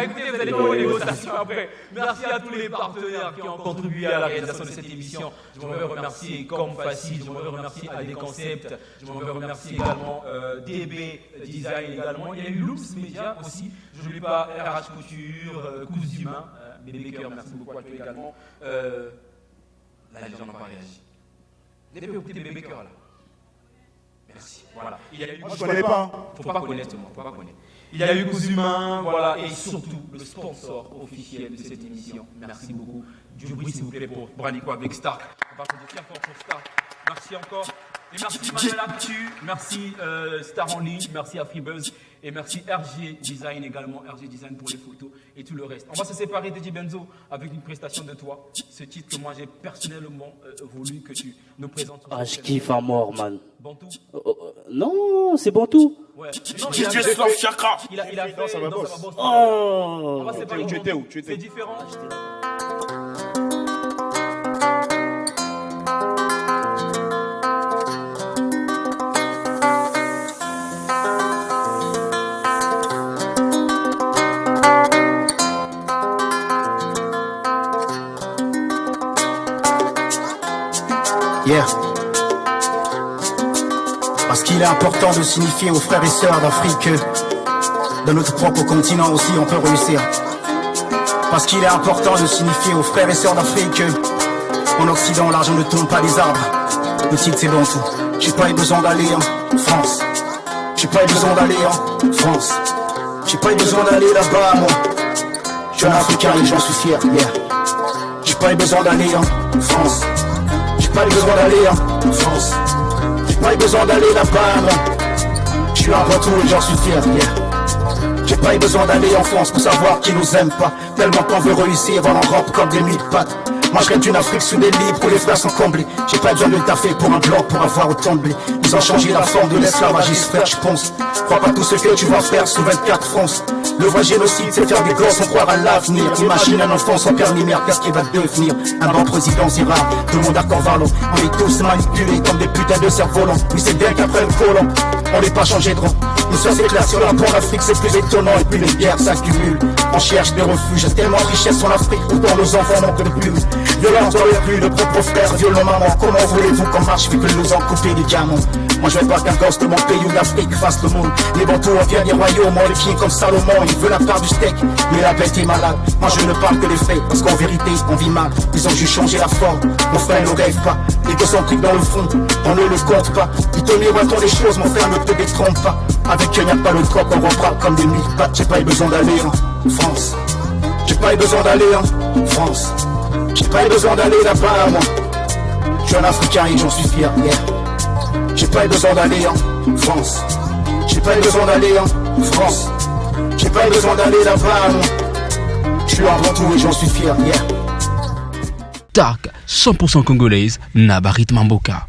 Écoutez, vous allez voir les négociations après. Merci à tous les partenaires qui ont contribué à la réalisation de cette émission. Je voudrais remercier Comme Facile, je voudrais remercier AD Concept, je voudrais remercier également DB Design également. Il y a eu Loops Media aussi. Je n'oublie pas RH Couture, Coups Humains, Bébé Cœur, merci beaucoup à toi également. Là, les gens n'ont pas réagi. Les peu écouter Bébé Cœur là. Merci. Voilà. Il y a eu. Moi, je ne connais pas. Faut pas connaître, moi. Faut pas connaître. Il y a eu Coups Humains, voilà, et surtout le sponsor officiel de cette émission. Merci beaucoup. Du bruit, s'il vous plaît, pour Branico avec Stark. On va applaudir bien fort pour Stark. Merci encore. Et merci Manuel Actu, merci Star en ligne, merci à Freebuzz et merci RG Design également, RG Design pour les photos et tout le reste. On va se séparer Teddy Benzo avec une prestation de toi, ce titre que moi j'ai personnellement voulu que tu nous présentes. Ah, je kiffe à mort, man. Bantou? Non, c'est Bantou. Ouais. Il a fait Chakra. Il a fait dans sa bosse. Oh. On va séparer. Tu étais où? C'est différent. Yeah. Parce qu'il est important de signifier aux frères et sœurs d'Afrique que dans notre propre continent aussi on peut réussir. Parce qu'il est important de signifier aux frères et sœurs d'Afrique que en Occident l'argent ne tombe pas des arbres. Le titre c'est Bantou. J'ai pas eu besoin d'aller en France. J'ai pas eu besoin d'aller en France. J'ai pas eu besoin d'aller là-bas, moi. Je suis un Africain et j'en suis fier, yeah. J'ai pas eu besoin d'aller en France. J'ai pas eu besoin d'aller en France. J'ai pas eu besoin d'aller là-bas, moi. Je suis un retour et j'en suis fier, yeah. J'ai pas eu besoin d'aller en France pour savoir qu'ils nous aiment pas. Tellement qu'on veut réussir en Europe comme des mille pattes. Moi je rêve d'une Afrique sous des libre où les frères sont comblés. J'ai pas besoin de taffer pour un bloc pour avoir autant de blé. Ils ont changé la forme de l'esclavage, frère, je pense. Crois pas tout ce que tu vas faire sous 24 France. Le vrai génocide c'est faire des gosses, on croire à l'avenir. Imagine un enfant sans père ni mère, qu'est-ce qu'il va devenir? Un bon président c'est rare, tout le monde à Corvalon. On est tous manipulés comme des putains de cerfs-volants. Oui c'est bien qu'après le colon, on n'est pas changé de rang. Une chose c'est clair, sur la bande Afrique c'est plus étonnant. Et puis les guerres s'accumulent, on cherche des refuges. Tellement de richesse en Afrique, pourtant nos enfants manquent de plumes. Violence dans les rues, de propres frères, violents maman. Comment voulez-vous qu'on marche vu que nous en couper des diamants? Moi je veux pas qu'un gosse de mon pays ou d'Afrique fasse le monde. Les bantous on vient des royaumes, on les pieds comme Salomon. Il veut la part du steak, mais la bête est malade. Moi je ne parle que des faits, parce qu'en vérité on vit mal. Ils ont juste changé la forme, mon frère ne rêve pas. Les gosses sont pris dans le fond, on ne le compte pas. Ils te miroitent des choses, mon frère ne te détrompe pas. Avec eux, y a pas le coq, on reprend comme des mille pattes. J'ai pas eu besoin d'aller en France. J'ai pas eu besoin d'aller en France. J'ai pas eu besoin d'aller là-bas, moi. Je suis un Africain et j'en suis fier, yeah. J'ai pas eu besoin d'aller en France. J'ai pas eu besoin d'aller en France. J'ai pas eu besoin d'aller là-bas, moi. Je suis un retour et j'en suis fier, yeah. Dark, 100% congolaise, Nabarit Mamboka.